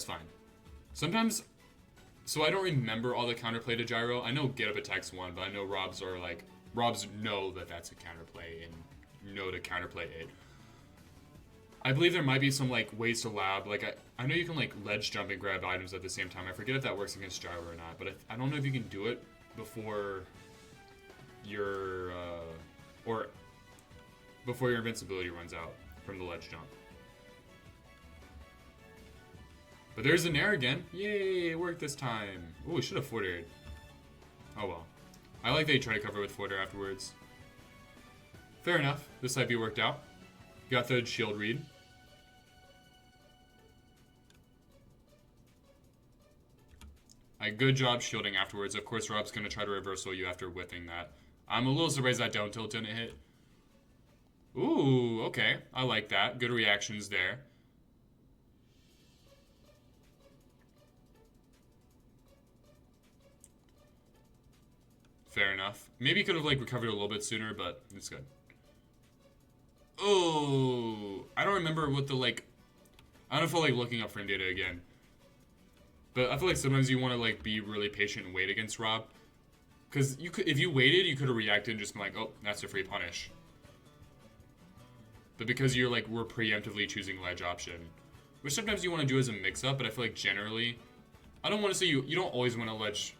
Sometimes, so I don't remember all the counterplay to gyro. I know get up attacks 1, but I know Robs know that that's a counterplay and know to counterplay it. I believe there might be some like ways to lab. Like I know you can like ledge jump and grab items at the same time. I forget if that works against gyro or not, but I don't know if you can do it before your before your invincibility runs out from the ledge jump. But there's an air again. Yay, it worked this time. Ooh, we should have forward aired. Oh well. I like that you try to cover with forward air afterwards. Fair enough. This side B worked out. Got the shield read. Good job shielding afterwards. Of course, Rob's going to try to reversal you after whipping that. I'm a little surprised that down tilt didn't hit. Ooh, okay. I like that. Good reactions there. Fair enough. Maybe could have like recovered a little bit sooner, but it's good. Oh, I don't remember what the like. I don't feel like looking up frame data again. But I feel like sometimes you want to like be really patient and wait against Rob, because you could, if you waited, you could have reacted and just been like, oh, that's a free punish. But because you're like, we're preemptively choosing ledge option, which sometimes you want to do as a mix-up, but I feel like generally, I don't want to say you don't always want to ledge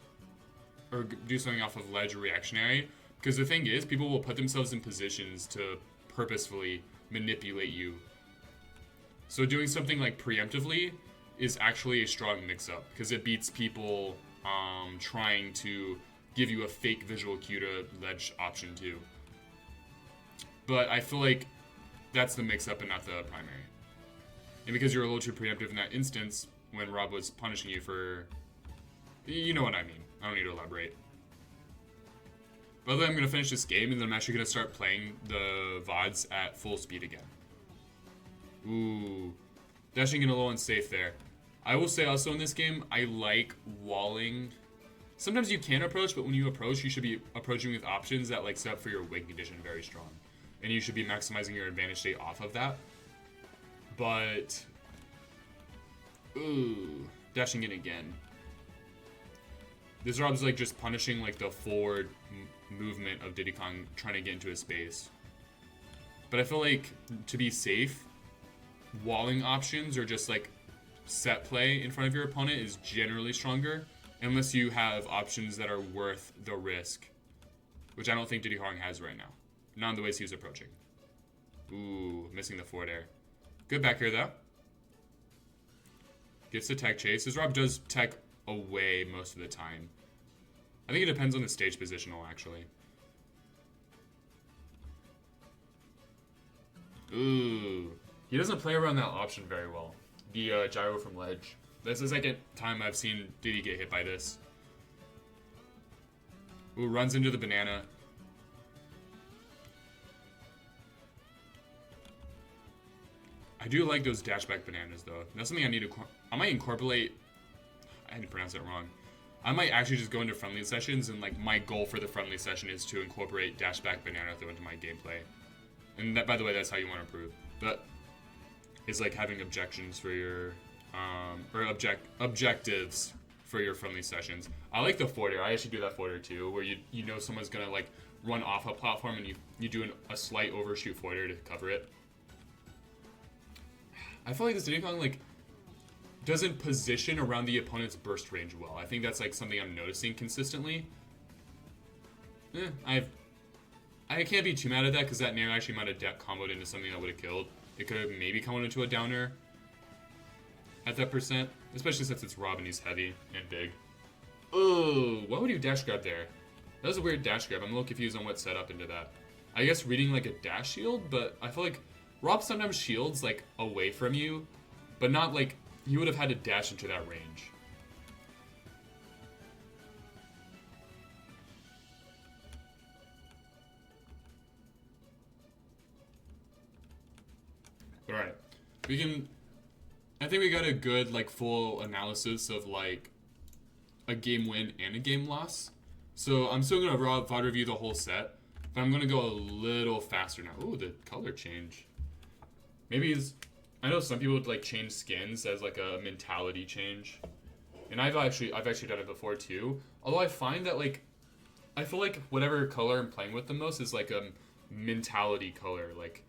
or do something off of ledge or reactionary, because the thing is, people will put themselves in positions to purposefully manipulate you. So doing something like preemptively is actually a strong mix-up, because it beats people trying to give you a fake visual cue to ledge option too. But I feel like that's the mix-up and not the primary. And because you're a little too preemptive in that instance, when Rob was punishing you for... You know what I mean. I don't need to elaborate. By the way, I'm going to finish this game, and then I'm actually going to start playing the VODs at full speed again. Ooh. Dashing in a little unsafe there. I will say also in this game, I like walling. Sometimes you can approach, but when you approach, you should be approaching with options that like set up for your wing condition very strong. And you should be maximizing your advantage state off of that. But... Ooh. Dashing in again. This Rob's like just punishing like the forward movement of Diddy Kong trying to get into his space. But I feel like to be safe, walling options or just like set play in front of your opponent is generally stronger, unless you have options that are worth the risk, which I don't think Diddy Kong has right now. Not in the ways he was approaching. Ooh, missing the forward air. Good back here though. Gets the tech chase. This Rob does tech away most of the time. I think it depends on the stage positional actually. Ooh. He doesn't play around that option very well. The gyro from ledge. That's the second time I've seen Diddy get hit by this. Ooh, runs into the banana. I do like those dashback bananas though. That's something I need to... I might incorporate... I didn't pronounce it wrong. I might actually just go into friendly sessions and like my goal for the friendly session is to incorporate dashback banana throw into my gameplay. And that, by the way, that's how you want to improve. But it's like having objections for your... objectives for your friendly sessions. I like the forwarder. I actually do that forwarder too, where you know someone's gonna like run off a platform and you do a slight overshoot forwarder to cover it. I feel like this Diddy Kong like doesn't position around the opponent's burst range well. I think that's like something I'm noticing consistently. I can't be too mad at that because that nair actually might have comboed into something that would have killed. It could have maybe comboed into a downer at that percent, especially since it's Rob and he's heavy and big. Oh, why would you dash grab there? That was a weird dash grab. I'm a little confused on what set up into that. I guess reading like a dash shield, but I feel like Rob sometimes shields like away from you, but not like you would have had to dash into that range. Alright. I think we got a good like full analysis of like a game win and a game loss. So I'm still gonna VOD review the whole set, but I'm gonna go a little faster now. Ooh, the color change. Maybe I know some people would like change skins as like a mentality change, and I've actually done it before too. Although I find that like I feel like whatever color I'm playing with the most is like a mentality color. Like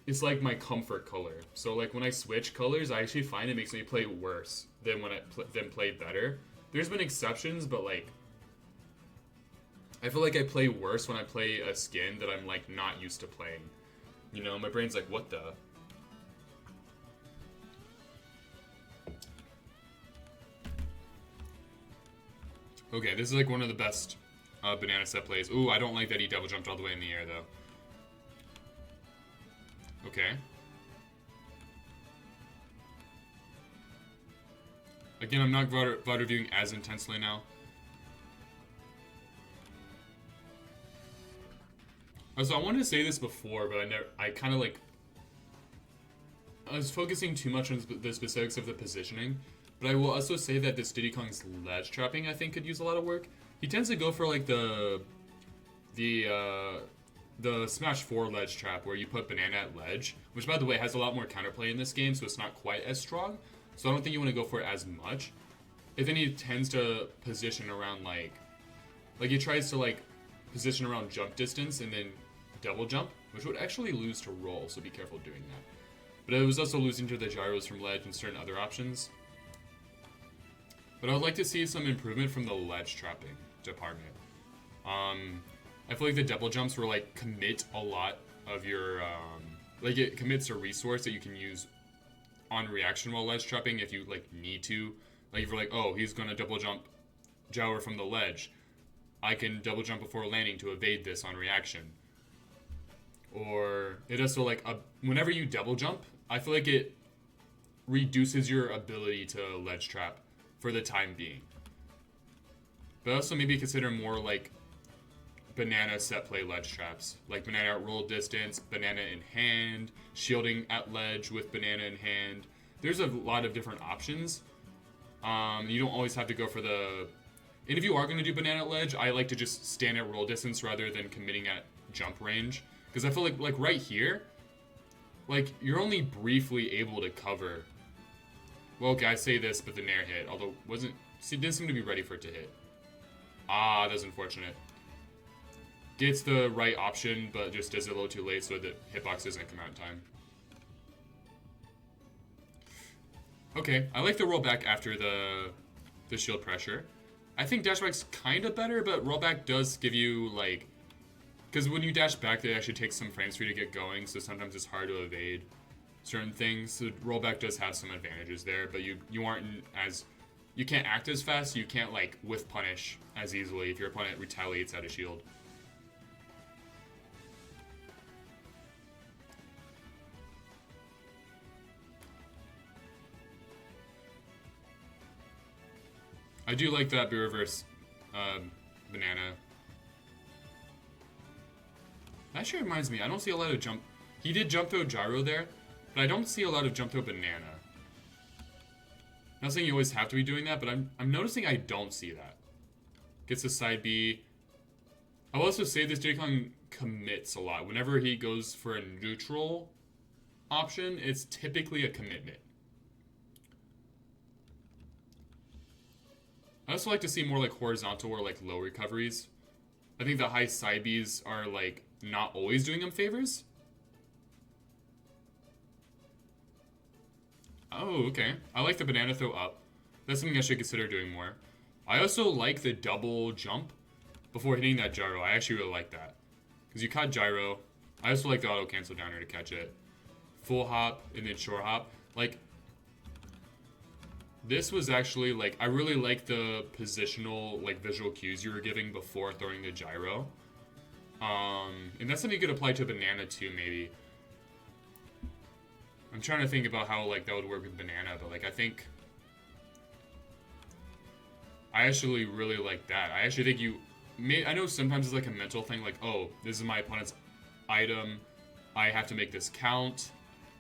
it's like my comfort color. So like when I switch colors, I actually find it makes me play worse than when I play better. There's been exceptions, but like I feel like I play worse when I play a skin that I'm like not used to playing. You know, my brain's like, what the? Okay, this is like one of the best banana set plays. Ooh, I don't like that he double jumped all the way in the air though. Okay. Again, I'm not VOD reviewing as intensely now. So I wanted to say this before, but I kind of like... I was focusing too much on the specifics of the positioning, but I will also say that this Diddy Kong's ledge trapping I think could use a lot of work. He tends to go for like the the Smash 4 ledge trap where you put banana at ledge, which by the way has a lot more counterplay in this game, so it's not quite as strong. So I don't think you want to go for it as much. If then he tends to position around like he tries to like position around jump distance and then double jump, which would actually lose to roll, so be careful doing that. But it was also losing to the gyros from ledge and certain other options. But I would like to see some improvement from the ledge trapping department. I feel like the double jumps were like commit a lot of your like it commits a resource that you can use on reaction while ledge trapping if you like need to. Like if you're like, oh, he's gonna double jump Jower from the ledge, I can double jump before landing to evade this on reaction. Or it also like whenever you double jump, I feel like it reduces your ability to ledge trap for the time being. But also maybe consider more like banana set play ledge traps. Like banana at roll distance, banana in hand, shielding at ledge with banana in hand. There's a lot of different options. You don't always have to go for the... And if you are going to do banana at ledge, I like to just stand at roll distance rather than committing at jump range. Because I feel like right here, like you're only briefly able to cover. Well, okay, I say this, but the nair hit. Although didn't seem to be ready for it to hit. Ah, that's unfortunate. Gets the right option, but just does it a little too late so the hitbox doesn't come out in time. Okay, I like the rollback after the shield pressure. I think dashback's kind of better, but rollback does give you, like... Because when you dash back, it actually takes some frames for you to get going, so sometimes it's hard to evade certain things. So rollback does have some advantages there, but you aren't as... You can't act as fast, you can't, like, whiff punish as easily if your opponent retaliates out of shield. I do like that B-reverse banana. That actually reminds me, I don't see a lot of jump... He did jump throw gyro there, but I don't see a lot of jump throw banana. Not saying you always have to be doing that, but I'm noticing I don't see that. Gets a side B. I'll also say this Diddy Kong commits a lot. Whenever he goes for a neutral option, it's typically a commitment. I also like to see more like horizontal or like low recoveries. I think the high side Bs are like not always doing him favors. Oh, okay. I like the banana throw up. That's something I should consider doing more. I also like the double jump before hitting that gyro. I actually really like that. Because you caught gyro. I also like the auto cancel downer to catch it. Full hop and then short hop. Like, this was actually, like, I really like the positional, like, visual cues you were giving before throwing the gyro. And that's something you could apply to banana too, maybe. I'm trying to think about how, like, that would work with banana, but, like, I think... I actually really like that. I actually think you... I know sometimes it's, like, a mental thing, like, oh, this is my opponent's item. I have to make this count.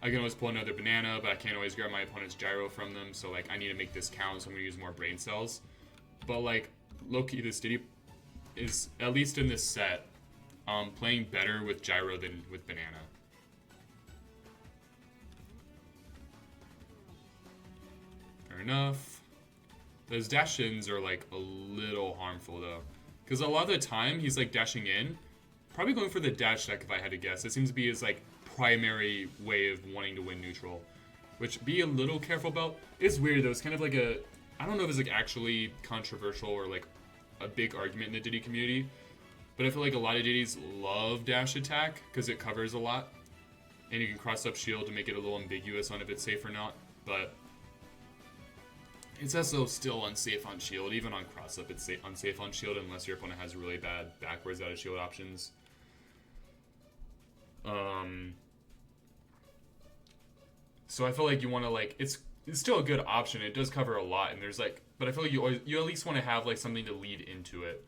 I can always pull another banana, but I can't always grab my opponent's gyro from them, so, like, I need to make this count, so I'm going to use more brain cells. But, like, low-key, this Diddy is, at least in this set, playing better with gyro than with banana. Fair enough. Those dash-ins are, like, a little harmful, though. Because a lot of the time, he's, like, dashing in. Probably going for the dash deck, if I had to guess. It seems to be his, like, primary way of wanting to win neutral. Which, be a little careful about. It's weird, though. It's kind of like a... I don't know if it's, like, actually controversial or, like, a big argument in the Diddy community. But I feel like a lot of Diddies love dash attack, because it covers a lot. And you can cross up shield to make it a little ambiguous on if it's safe or not. But... it's also still unsafe on shield. Even on cross-up, it's unsafe on shield unless your opponent has really bad backwards out of shield options. So I feel like you want to, like, it's still a good option. It does cover a lot, and there's, like, but I feel like you at least want to have, like, something to lead into it.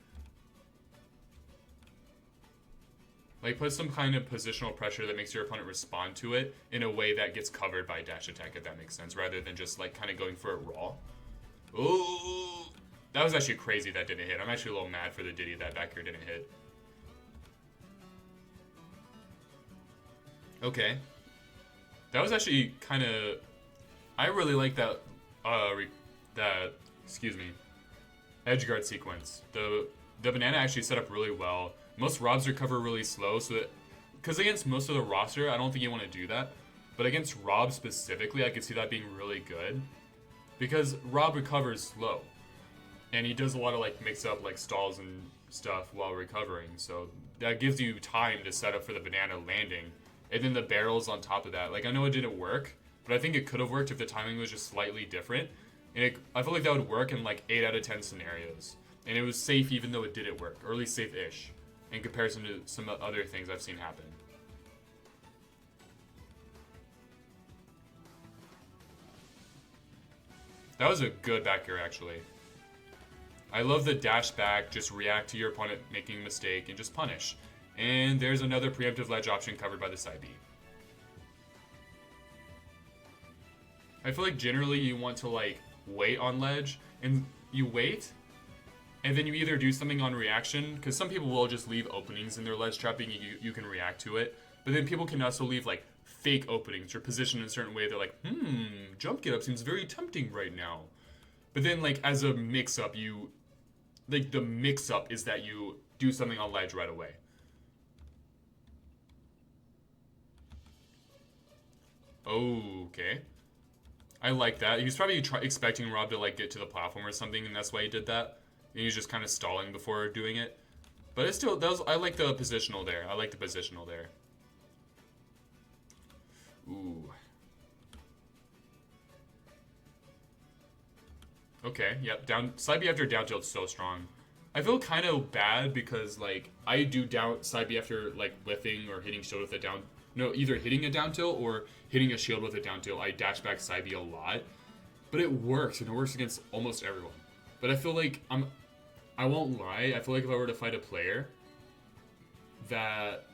Like, put some kind of positional pressure that makes your opponent respond to it in a way that gets covered by dash attack, if that makes sense, rather than just, like, kind of going for it raw. Ooh, that was actually crazy that didn't hit. I'm actually a little mad for the Diddy that back here didn't hit. Okay. That was actually kind of. I really like that. That excuse me. Edge guard sequence. The banana actually set up really well. Most Robs recover really slow, so that because against most of the roster, I don't think you want to do that. But against Rob specifically, I could see that being really good because Rob recovers slow, and he does a lot of like mix up like stalls and stuff while recovering. So that gives you time to set up for the banana landing, and then the barrels on top of that. Like I know it didn't work, but I think it could have worked if the timing was just slightly different. And I feel like that would work in like 8 out of 10 scenarios, and it was safe even though it didn't work, or at least safe-ish, in comparison to some other things I've seen happen. That was a good back air, actually. I love the dash back, just react to your opponent making a mistake, and just punish. And there's another preemptive ledge option covered by the side B. I feel like generally you want to like wait on ledge, and you wait, and then you either do something on reaction, because some people will just leave openings in their ledge trapping, you can react to it, but then people can also leave like fake openings or position in a certain way. They're like, jump get up seems very tempting right now. But then like as a mix up, the mix up is that you do something on ledge right away. Okay. I like that. He was probably expecting Rob to like get to the platform or something, and that's why he did that. And he was just kind of stalling before doing it. But it's still, I like the positional there. I like the positional there. Ooh. Okay, yep. Down side B after down tilt is so strong. I feel kind of bad because like I do down side B after like whiffing or hitting shield with a down. No, either hitting a down tilt or hitting a shield with a down tilt. I dash back side B a lot, but it works, and it works against almost everyone. But I feel like I won't lie. I feel like if I were to fight a player that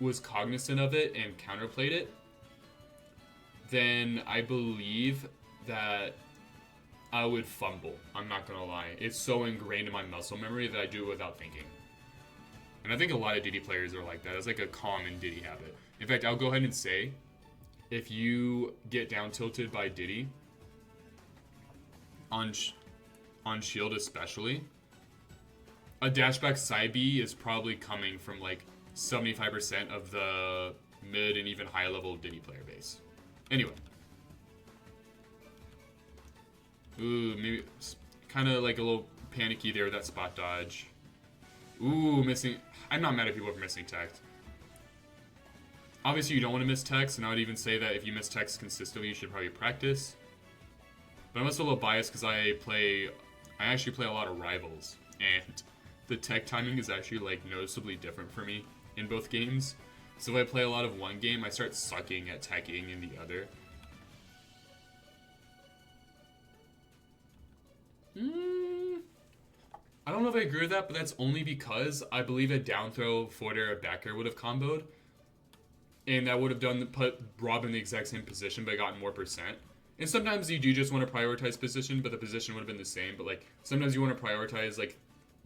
was cognizant of it and counterplayed it, then I believe that I would fumble. I'm not gonna lie. It's so ingrained in my muscle memory that I do it without thinking. And I think a lot of Diddy players are like that. It's like a common Diddy habit. In fact, I'll go ahead and say, if you get down tilted by Diddy, on shield especially, a dashback side B is probably coming from like 75% of the mid and even high level Diddy player base. Anyway. Ooh, maybe kind of like a little panicky there with that spot dodge. Ooh, missing. I'm not mad at people for missing text. Obviously, you don't want to miss text, and I would even say that if you miss text consistently, you should probably practice. But I'm also a little biased because I actually play a lot of rivals, and the tech timing is actually like noticeably different for me in both games. So if I play a lot of one game, I start sucking at teching in the other. I don't know if I agree with that, but that's only because I believe a down throw, forward air, or back air would have comboed. And that would have put Rob in the exact same position, but gotten more percent. And sometimes you do just want to prioritize position, but the position would have been the same. But like sometimes you want to prioritize like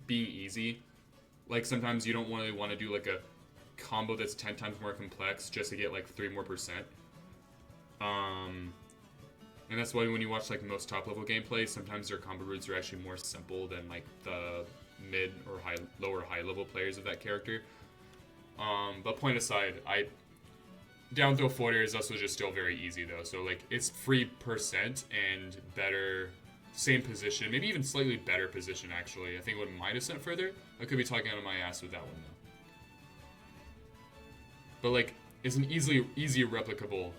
being easy. Like sometimes you don't really want to do like a combo that's 10 times more complex just to get like 3 more percent. And that's why when you watch like most top level gameplay, sometimes their combo routes are actually more simple than like the mid or lower high level players of that character. But point aside, down throw forward air is also just still very easy though. So like it's free percent and better, same position, maybe even slightly better position actually. I think it might have sent further. I could be talking out of my ass with that one though. But like it's an easy replicable.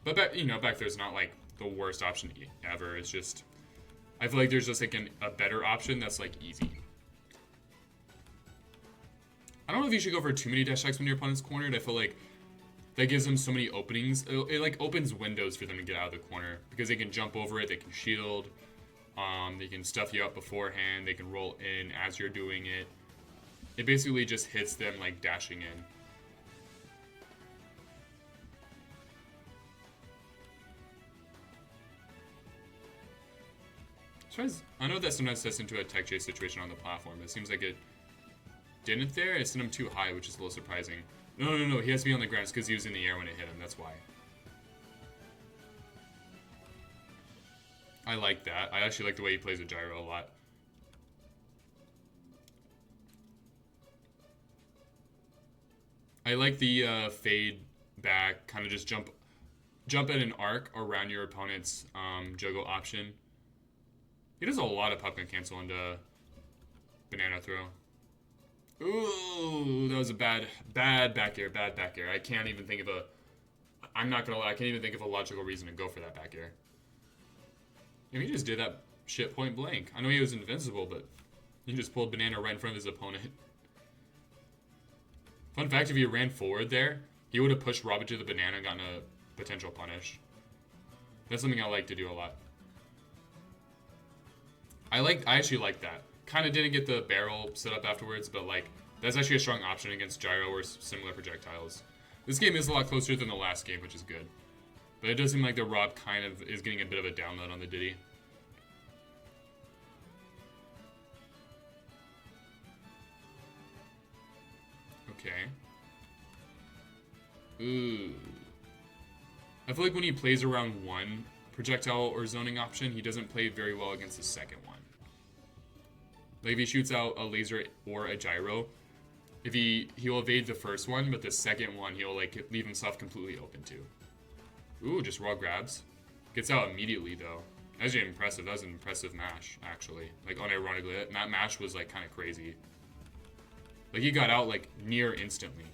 But back there's not like the worst option ever. It's just I feel like there's just like a better option that's like easy. I don't know if you should go for too many dash attacks when your opponent's cornered. I feel like that gives them so many openings. It like opens windows for them to get out of the corner because they can jump over it, they can shield, they can stuff you up beforehand, they can roll in as you're doing it. It basically just hits them like dashing in. I know that sometimes sets into a tech chase situation on the platform. It seems like it didn't there. It sent him too high, which is a little surprising. No. He has to be on the ground because he was in the air when it hit him. That's why. I like that. I actually like the way he plays with gyro a lot. I like the fade back, kind of just jump at an arc around your opponent's juggle option. He does a lot of popgun cancel into banana throw. Ooh, that was a bad back air, I can't even think of a... I'm not gonna lie, I can't even think of a logical reason to go for that back air. He just did that shit point blank. I know he was invincible, but he just pulled banana right in front of his opponent. Fun fact, if he ran forward there, he would have pushed Robert to the banana and gotten a potential punish. That's something I like to do a lot. I actually like that. Kind of didn't get the barrel set up afterwards, but like, that's actually a strong option against gyro or similar projectiles. This game is a lot closer than the last game, which is good. But it does seem like the Rob kind of is getting a bit of a download on the Diddy. Okay. Ooh. I feel like when he plays around one projectile or zoning option, he doesn't play very well against the second one. Like if he shoots out a laser or a gyro, he'll evade the first one, but the second one he'll like leave himself completely open to. Ooh, just raw grabs. Gets out immediately though. That's actually impressive. That was an impressive mash, actually. Like unironically, that mash was like kind of crazy. Like he got out like near instantly.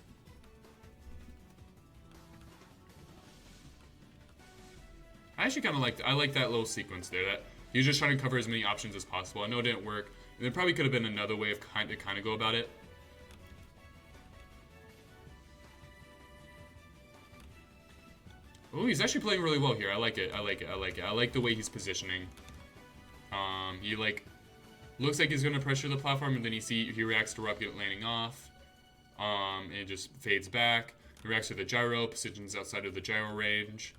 I actually kind of I like that little sequence there. That he was just trying to cover as many options as possible. I know it didn't work. And there probably could have been another way of kind of go about it. Oh, he's actually playing really well here. I like it. I like the way he's positioning. He like looks like he's gonna pressure the platform, and then he reacts to Rocket landing off. And it just fades back. He reacts to the gyro, positions outside of the gyro range,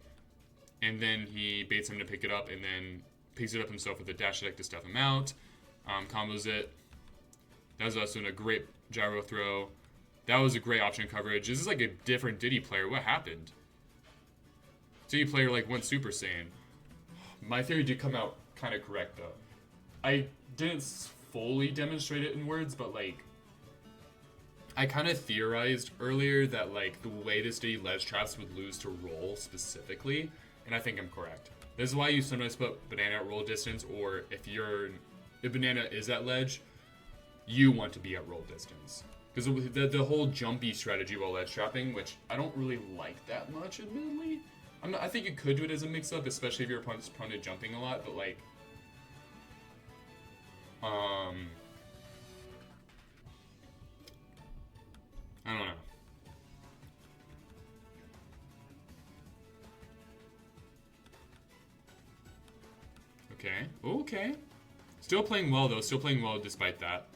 and then he baits him to pick it up, and then picks it up himself with a dash attack to stuff him out. Combos it. That was also a great gyro throw. That was a great option coverage. This is like a different Diddy player. What happened? Diddy player like went Super Saiyan. My theory did come out kind of correct though. I didn't fully demonstrate it in words, but like I kind of theorized earlier that like the way this Diddy ledge traps would lose to roll specifically, and I think I'm correct. This is why you sometimes put banana at roll distance, or if banana is at ledge, you want to be at roll distance. Because the whole jumpy strategy while ledge trapping, which I don't really like that much, admittedly. I think you could do it as a mix-up, especially if your opponent's prone to jumping a lot, but like... I don't know. Okay. Still playing well, though. Still playing well despite that.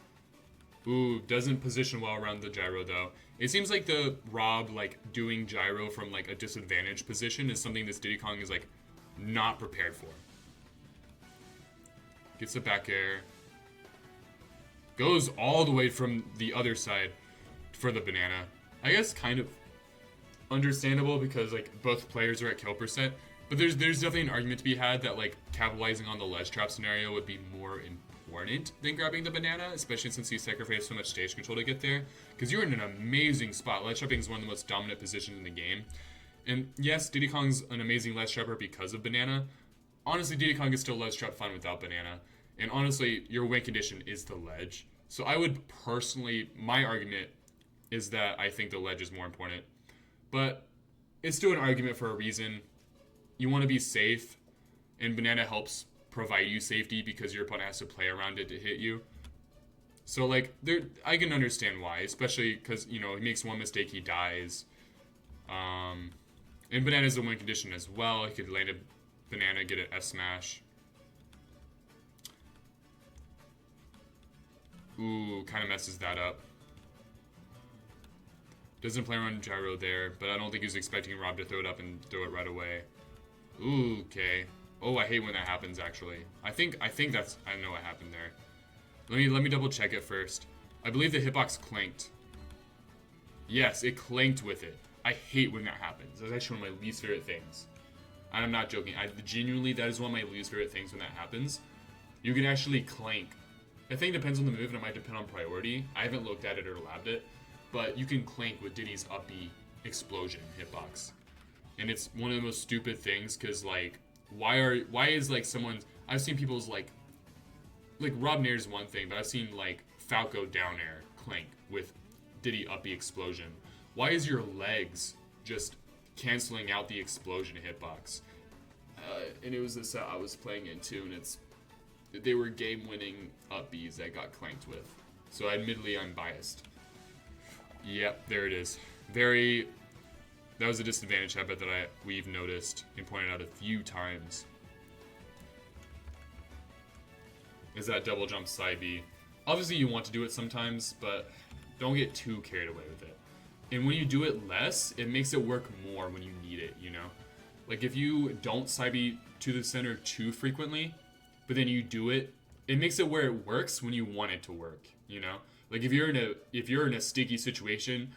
Ooh, doesn't position well around the gyro, though. It seems like the Rob, like, doing gyro from, like, a disadvantaged position is something this Diddy Kong is, like, not prepared for. Gets the back air. Goes all the way from the other side for the banana. I guess kind of understandable because, like, both players are at kill percent. But there's definitely an argument to be had that, like, capitalizing on the ledge trap scenario would be more important than grabbing the banana, especially since you sacrifice so much stage control to get there. Because you're in an amazing spot. Ledge trapping is one of the most dominant positions in the game. And yes, Diddy Kong's an amazing ledge trapper because of banana. Honestly, Diddy Kong is still ledge trap fine without banana. And honestly, your win condition is the ledge. So I would personally, my argument is that I think the ledge is more important. But it's still an argument for a reason. You want to be safe, and banana helps provide you safety because your opponent has to play around it to hit you. So, like, I can understand why, especially because, you know, he makes one mistake, he dies. And banana's a win condition as well. He could land a banana, get an F smash. Ooh, kind of messes that up. Doesn't play around gyro there, but I don't think he was expecting Rob to throw it up and throw it right away. Ooh, okay. Oh, I hate when that happens, actually. I think that's... I know what happened there. Let me double check it first. I believe the hitbox clanked. Yes, it clanked with it. I hate when that happens. That's actually one of my least favorite things. And I'm not joking. Genuinely, that is one of my least favorite things when that happens. You can actually clank. I think it depends on the move, and it might depend on priority. I haven't looked at it or labbed it, but you can clank with Diddy's up B explosion hitbox. And it's one of the most stupid things, because, like, why is, like, someone's... I've seen people's, like Rob Nair's one thing, but I've seen, like, Falco down air clank with Diddy up B explosion. Why is your legs just canceling out the explosion hitbox? And it was the set I was playing into, and they were game-winning up Bs that got clanked with. So admittedly, I'm biased. Yep, there it is. That was a disadvantage habit that we've noticed and pointed out a few times. Is that double jump side B. Obviously, you want to do it sometimes, but don't get too carried away with it. And when you do it less, it makes it work more when you need it, you know? Like, if you don't side B to the center too frequently, but then you do it, it makes it where it works when you want it to work, you know? Like, if you're in a sticky situation,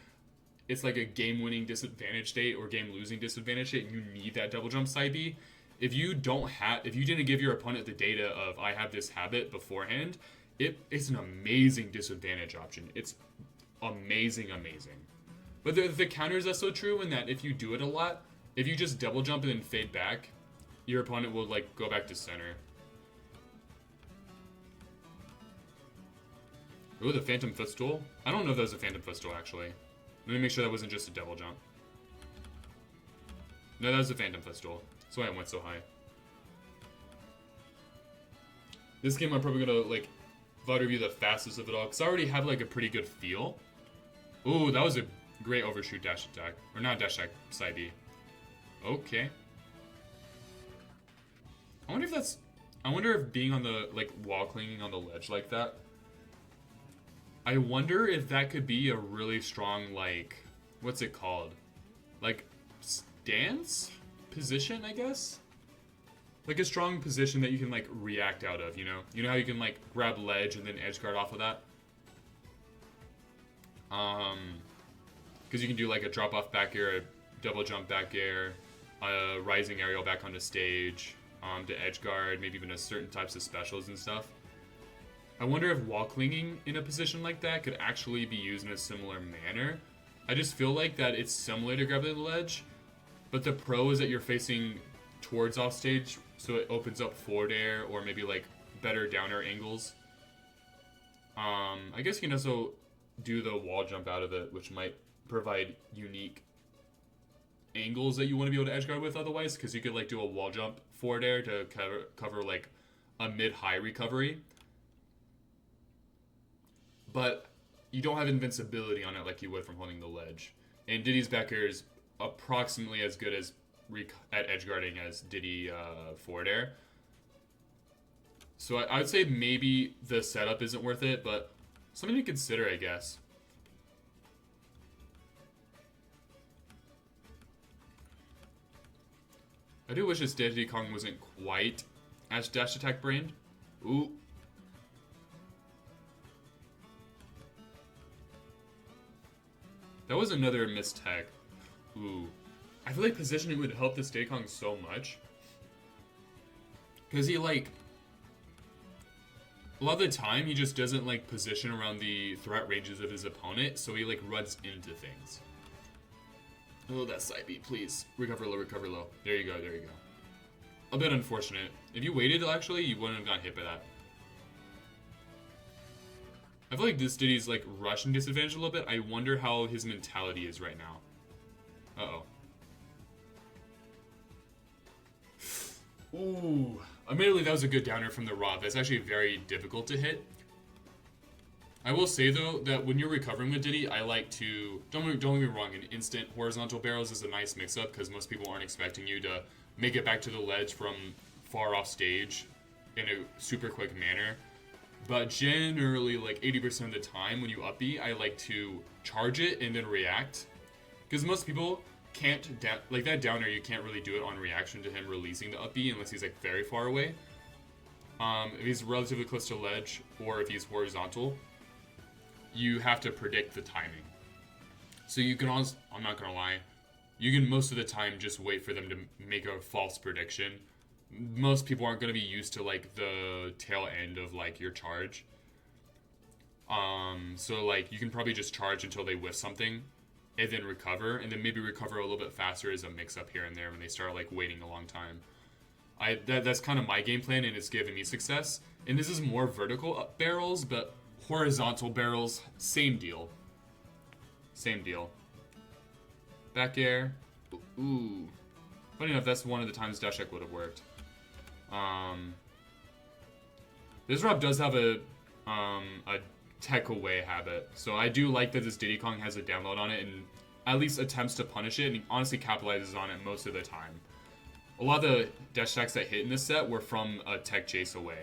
it's like a game-winning disadvantage state or game-losing disadvantage state, and you need that double jump side B. If you didn't give your opponent the data of I have this habit beforehand, it's an amazing disadvantage option. It's amazing. But the counter is also true in that if you do it a lot, if you just double jump and then fade back, your opponent will, like, go back to center. Ooh, the Phantom Footstool? I don't know if that was a Phantom Footstool, actually. Let me make sure that wasn't just a double jump. No, that was a Phantom Footstool. That's why it went so high. This game I'm probably gonna, like, VOD review the fastest of it all, because I already have, like, a pretty good feel. Ooh, that was a great overshoot dash attack. Or not dash attack, side B. Okay. I wonder if being on the, like, wall clinging on the ledge like that, I wonder if that could be a really strong, like, what's it called? Like, stance? Position, I guess? Like a strong position that you can, like, react out of, you know? You know how you can, like, grab ledge and then edge guard off of that? Because you can do, like, a drop off back air, a double jump back air, a rising aerial back onto stage, to edge guard, maybe even a certain types of specials and stuff. I wonder if wall clinging in a position like that could actually be used in a similar manner. I just feel like that it's similar to grabbing the ledge, but the pro is that you're facing towards off stage, so it opens up forward air or maybe, like, better down air angles. I guess you can also do the wall jump out of it, which might provide unique angles that you want to be able to edge guard with otherwise, because you could, like, do a wall jump forward air to cover like a mid-high recovery. But you don't have invincibility on it like you would from holding the ledge. And Diddy's back air is approximately as good as at edge guarding as Diddy forward air. So I would say maybe the setup isn't worth it, but something to consider, I guess. I do wish this Diddy Kong wasn't quite as dash attack brained. Ooh. That was another mistech. Ooh. I feel like positioning would help this Diddy Kong so much. Because he, like... a lot of the time, he just doesn't, like, position around the threat ranges of his opponent, so he, like, runs into things. Oh, that side B, please. Recover low, recover low. There you go, there you go. A bit unfortunate. If you waited, actually, you wouldn't have gotten hit by that. I feel like this Diddy's, like, rushing disadvantage a little bit. I wonder how his mentality is right now. Uh-oh. Ooh. Admittedly, that was a good downer from the Rob. That's actually very difficult to hit. I will say, though, that when you're recovering with Diddy, I like to... Don't get me wrong, an instant horizontal barrels is a nice mix-up, because most people aren't expecting you to make it back to the ledge from far off stage in a super quick manner. But generally, like, 80% of the time when you up B, I like to charge it and then react. Because most people can't... like, that downer, you can't really do it on reaction to him releasing the up B unless he's, like, very far away. If he's relatively close to ledge, or if he's horizontal, you have to predict the timing. So you can also, I'm not gonna lie, you can most of the time just wait for them to make a false prediction. Most people aren't gonna be used to like the tail end of like your charge. So like you can probably just charge until they whiff something, and then recover, and then maybe recover a little bit faster as a mix-up here and there when they start like waiting a long time. That's kind of my game plan, and it's given me success. And this is more vertical up barrels, but horizontal barrels, same deal. Same deal. Back air. Ooh. Funny enough, that's one of the times dash check would have worked. This Rob does have a tech away habit, so I do like that this Diddy Kong has a download on it and at least attempts to punish it, and he honestly capitalizes on it most of the time. A lot of the dash attacks that hit in this set were from a tech chase away,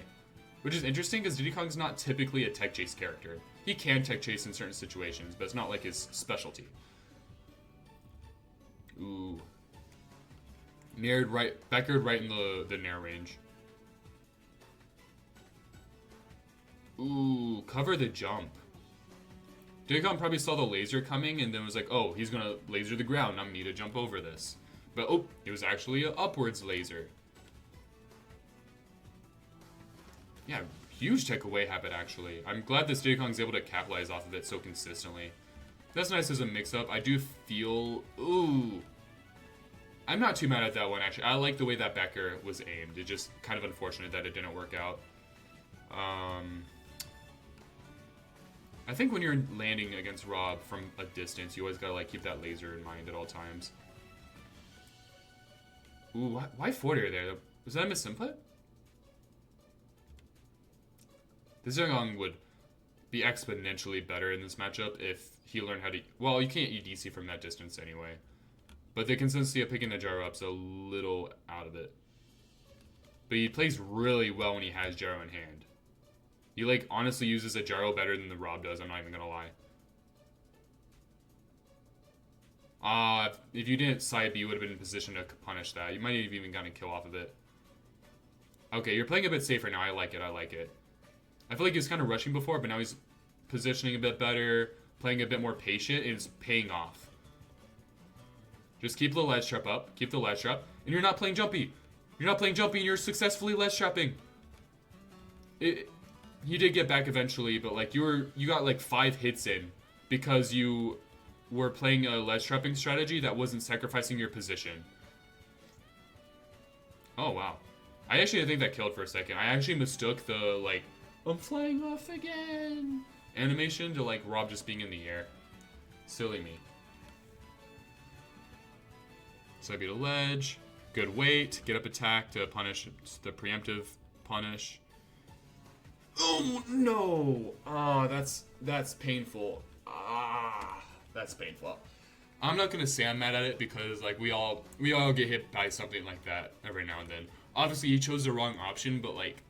which is interesting because Diddy Kong's not typically a tech chase character. He can tech chase in certain situations, but it's not like his specialty. Ooh. Nared right, backyard right in the nair range. Ooh, cover the jump. Diddy Kong probably saw the laser coming and then was like, oh, he's gonna laser the ground. I'm need to jump over this. But oh, it was actually an upwards laser. Yeah, huge takeaway habit actually. I'm glad this Diddy Kong's able to capitalize off of it so consistently. That's nice as a mix-up. I do feel... Ooh. I'm not too mad at that one actually. I like the way that backer was aimed. It's just kind of unfortunate that it didn't work out. I think when you're landing against Rob from a distance, you always gotta like keep that laser in mind at all times. Ooh, why forward air there? Was that a misinput? This Zhang would be exponentially better in this matchup if he learned how to... Well, you can't EDC from that distance anyway. But the consistency of picking the gyro up's a little out of it. But he plays really well when he has gyro in hand. He, like, honestly uses a gyro better than the Rob does, I'm not even gonna lie. If you didn't side B, you would have been in position to punish that. You might have even gotten a kill off of it. Okay, you're playing a bit safer now. I like it, I like it. I feel like he was kind of rushing before, but now he's positioning a bit better, playing a bit more patient, and it's paying off. Just keep the ledge trap up, keep the ledge trap, and you're not playing jumpy. You're not playing jumpy, and you're successfully ledge trapping. You did get back eventually, but like you got like 5 hits in because you were playing a ledge trapping strategy that wasn't sacrificing your position. Oh wow. I actually think that killed for a second. I actually mistook the like, I'm flying off again animation to like Rob just being in the air. Silly me. So I beat a ledge. Good weight. Get up attack to punish the preemptive punish. Oh no! Oh, that's painful. That's painful. I'm not gonna say I'm mad at it because like we all get hit by something like that every now and then. Obviously he chose the wrong option, but like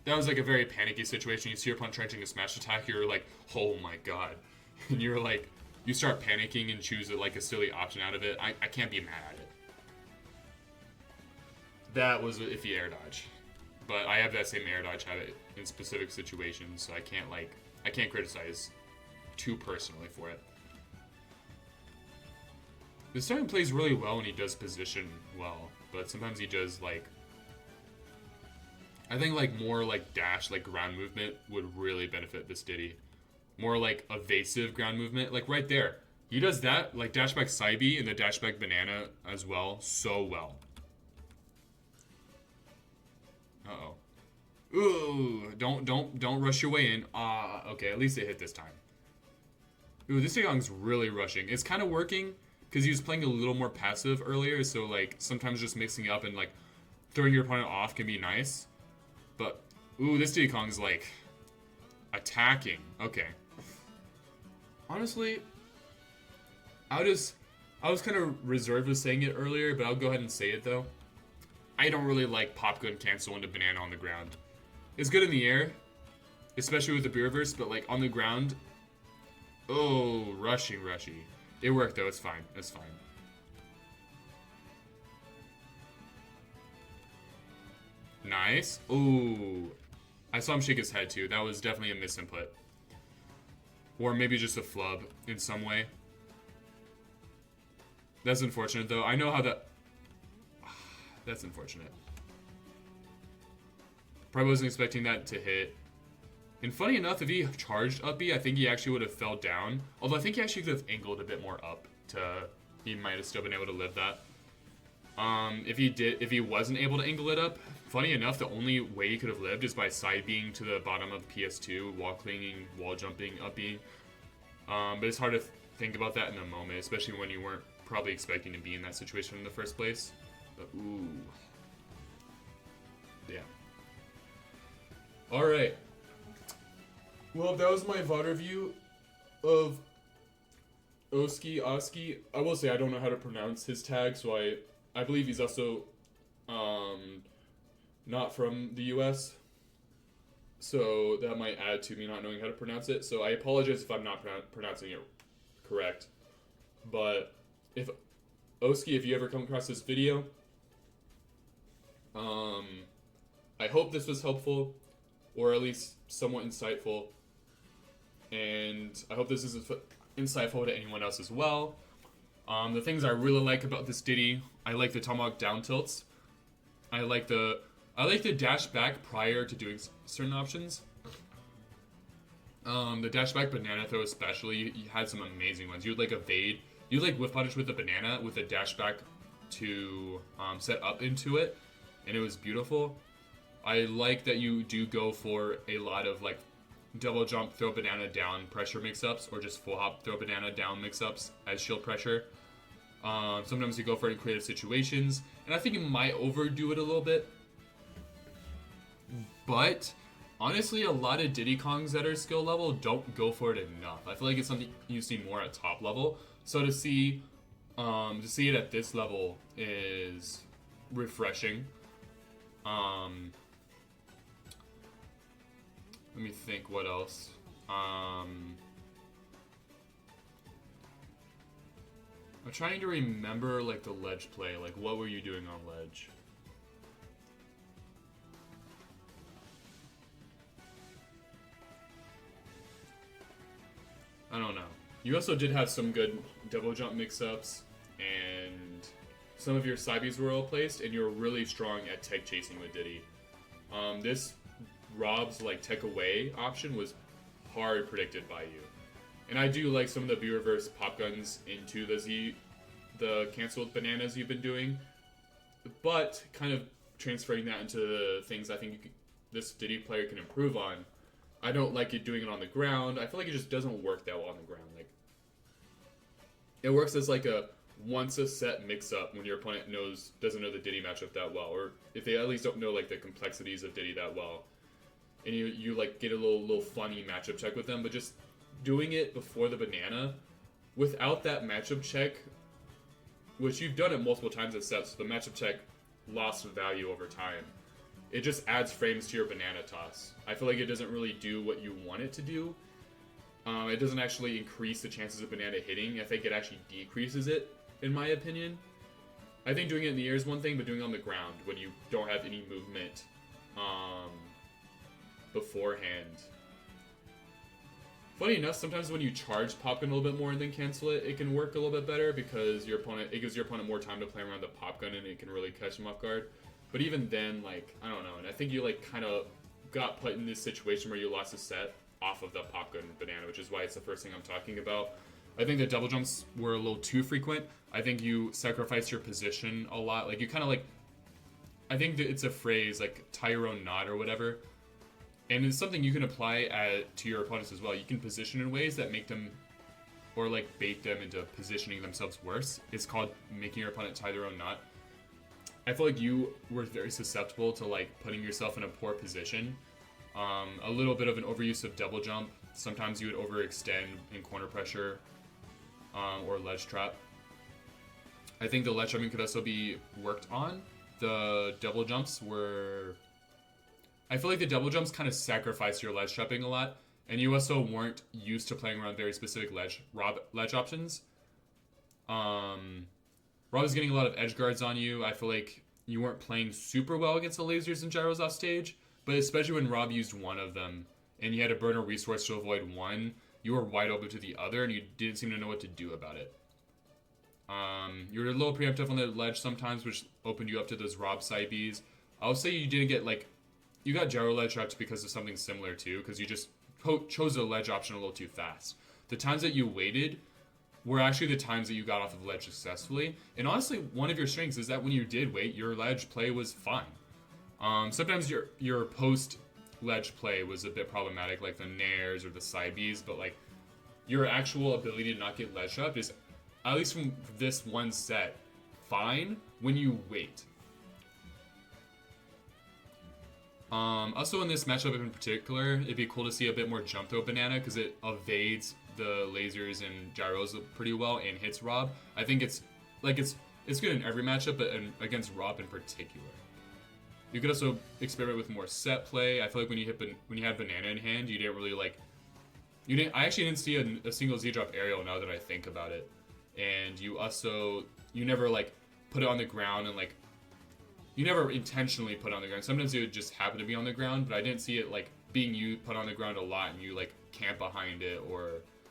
that was like a very panicky situation. You see your opponent trenching a smash attack, you're like, oh my god. And you're like, you start panicking and choose like a silly option out of it. I can't be mad at it. That was an iffy air dodge. But I have that same air dodge habit in specific situations, so I can't criticize too personally for it. This time plays really well when he does position well, but sometimes he does like... I think like more like dash, like ground movement would really benefit this Diddy. More like evasive ground movement, like right there. He does that, like dash back side B and the dash back banana as well, so well. Uh-oh. Ooh, don't rush your way in. Okay, at least it hit this time. Ooh, this Yong's really rushing. It's kind of working because he was playing a little more passive earlier, so like sometimes just mixing up and like throwing your opponent off can be nice. But ooh, this Diddy Kong's like attacking. Okay. Honestly, I was kind of reserved with saying it earlier, but I'll go ahead and say it though. I don't really like pop gun cancel into banana on the ground. It's good in the air, especially with the beer reverse, but like on the ground, oh, rushy. It worked though, it's fine, it's fine. Nice. Ooh, I saw him shake his head too. That was definitely a misinput. Or maybe just a flub in some way. That's unfortunate, though. I know how that... That's unfortunate. Probably wasn't expecting that to hit. And funny enough, if he charged up B, I think he actually would have fell down. Although I think he actually could have angled a bit more up to... He might have still been able to live that. If he wasn't able to angle it up, funny enough, the only way he could have lived is by side being to the bottom of the PS2, wall clinging, wall jumping, up being. But it's hard to think about that in the moment, especially when you weren't probably expecting to be in that situation in the first place. But ooh. Yeah. Alright. Well, that was my VOD review of Oski. I will say I don't know how to pronounce his tag, so I believe he's also not from the US. So that might add to me not knowing how to pronounce it. So I apologize if I'm not pronouncing it correct. But if Oski, if you ever come across this video, I hope this was helpful, or at least somewhat insightful. And I hope this is insightful to anyone else as well. The things I really like about this Diddy, I like the tomahawk down tilts. I like the dash back prior to doing certain options. The dash back banana throw especially, you had some amazing ones. You would like evade, you would like whiff punish with the banana with a dash back to set up into it, and it was beautiful. I like that you do go for a lot of like double jump, throw banana down pressure mix-ups, or just full hop, throw banana down mix-ups as shield pressure. Sometimes you go for it in creative situations, and I think you might overdo it a little bit. But honestly, a lot of Diddy Kongs that are skill level don't go for it enough. I feel like it's something you see more at top level. So to see it at this level is refreshing. Let me think what else. I'm trying to remember like the ledge play. Like what were you doing on ledge? I don't know. You also did have some good double jump mix-ups, and some of your side Bs were well placed, and you're really strong at tech chasing with Diddy. This Rob's like tech away option was hard predicted by you. And I do like some of the B reverse pop guns into the canceled bananas you've been doing, but kind of transferring that into the things I think this Diddy player can improve on. I don't like it doing it on the ground. I feel like it just doesn't work that well on the ground. Like it works as like a once a set mix up when your opponent doesn't know the Diddy matchup that well, or if they at least don't know like the complexities of Diddy that well, and you like get a little funny matchup check with them. But just doing it before the banana without that matchup check, which you've done it multiple times in sets, so the matchup check lost value over time. It just adds frames to your banana toss. I feel like it doesn't really do what you want it to do. It doesn't actually increase the chances of banana hitting. I think it actually decreases it, in my opinion. I think doing it in the air is one thing, but doing it on the ground when you don't have any movement beforehand. Funny enough, sometimes when you charge pop gun a little bit more and then cancel it, it can work a little bit better because it gives your opponent more time to play around the pop gun and it can really catch them off guard. But even then, like, I don't know, and I think you like kind of got put in this situation where you lost a set off of the pop gun banana, which is why it's the first thing I'm talking about. I think the double jumps were a little too frequent. I think you sacrificed your position a lot. Like, you kind of like, I think that it's a phrase like Tyrone Knot or whatever. And it's something you can apply to your opponents as well. You can position in ways that make them, or like bait them into positioning themselves worse. It's called making your opponent tie their own knot. I feel like you were very susceptible to like putting yourself in a poor position. A little bit of an overuse of double jump. Sometimes you would overextend in corner pressure or ledge trap. I think the ledge trapping could also be worked on. The double jumps were... I feel like the double jumps kind of sacrificed your ledge trapping a lot, and you also weren't used to playing around very specific ledge options. Rob was getting a lot of edge guards on you. I feel like you weren't playing super well against the lasers and gyros off stage, but especially when Rob used one of them, and you had to burn a resource to avoid one, you were wide open to the other, and you didn't seem to know what to do about it. You're a little preemptive on the ledge sometimes, which opened you up to those Rob side Bs. I'll say you didn't get like, you got gyro ledge trapped because of something similar too, because you just chose the ledge option a little too fast. The times that you waited were actually the times that you got off of the ledge successfully. And honestly, one of your strengths is that when you did wait, your ledge play was fine. Sometimes your post ledge play was a bit problematic, like the nairs or the side Bs, but like your actual ability to not get ledge trapped is, at least from this one set, fine when you wait. Also in this matchup in particular, it'd be cool to see a bit more jump throw banana because it evades the lasers and gyros pretty well and hits Rob. I think it's good in every matchup, but against Rob in particular. You could also experiment with more set play. I feel like when you had banana in hand, you didn't really like. I actually didn't see a single Z drop aerial now that I think about it, and you never like put it on the ground and like. You never intentionally put it on the ground. Sometimes it would just happen to be on the ground, but I didn't see it like being put on the ground a lot and you like camp behind it or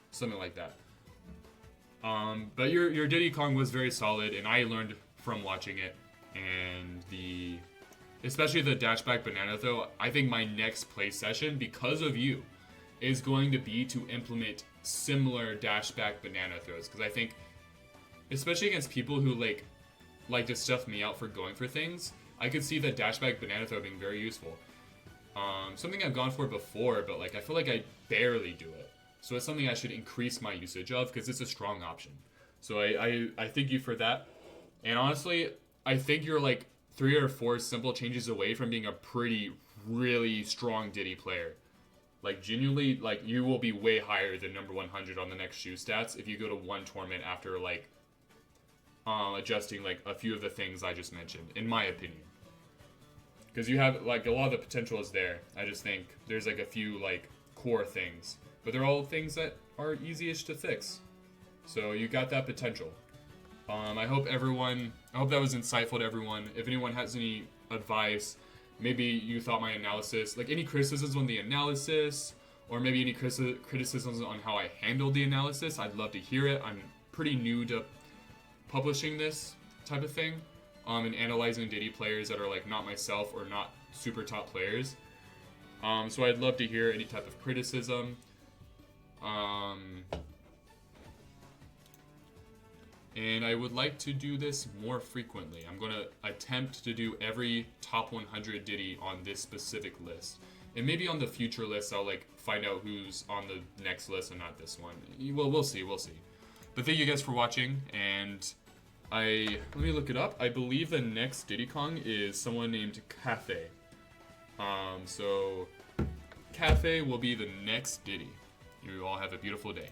something like that. But your Diddy Kong was very solid, and I learned from watching it. And especially the dashback banana throw, I think my next play session, because of you, is going to be to implement similar dashback banana throws. Because I think, especially against people who like to stuff me out for going for things, I could see that dashback banana throw being very useful. Something I've gone for before, but like I feel like I barely do it. So it's something I should increase my usage of because it's a strong option. So I thank you for that. And honestly, I think you're like 3 or 4 simple changes away from being a really strong Diddy player. Like genuinely, like you will be way higher than number 100 on the next shoe stats if you go to one tournament after like adjusting like a few of the things I just mentioned, in my opinion. Because you have like a lot of the potential is there. I just think there's like a few like core things, but they're all things that are easiest to fix. So you got that potential. I hope that was insightful to everyone. If anyone has any advice, maybe you thought my analysis, like any criticisms on the analysis, or maybe any criticisms on how I handled the analysis, I'd love to hear it. I'm pretty new to publishing this type of thing, and analyzing Diddy players that are like not myself or not super top players. So I'd love to hear any type of criticism. And I would like to do this more frequently. I'm going to attempt to do every top 100 Diddy on this specific list. And maybe on the future lists, I'll like find out who's on the next list and not this one. Well, we'll see. But thank you guys for watching, and let me look it up. I believe the next Diddy Kong is someone named Cafe. So Cafe will be the next Diddy. You all have a beautiful day.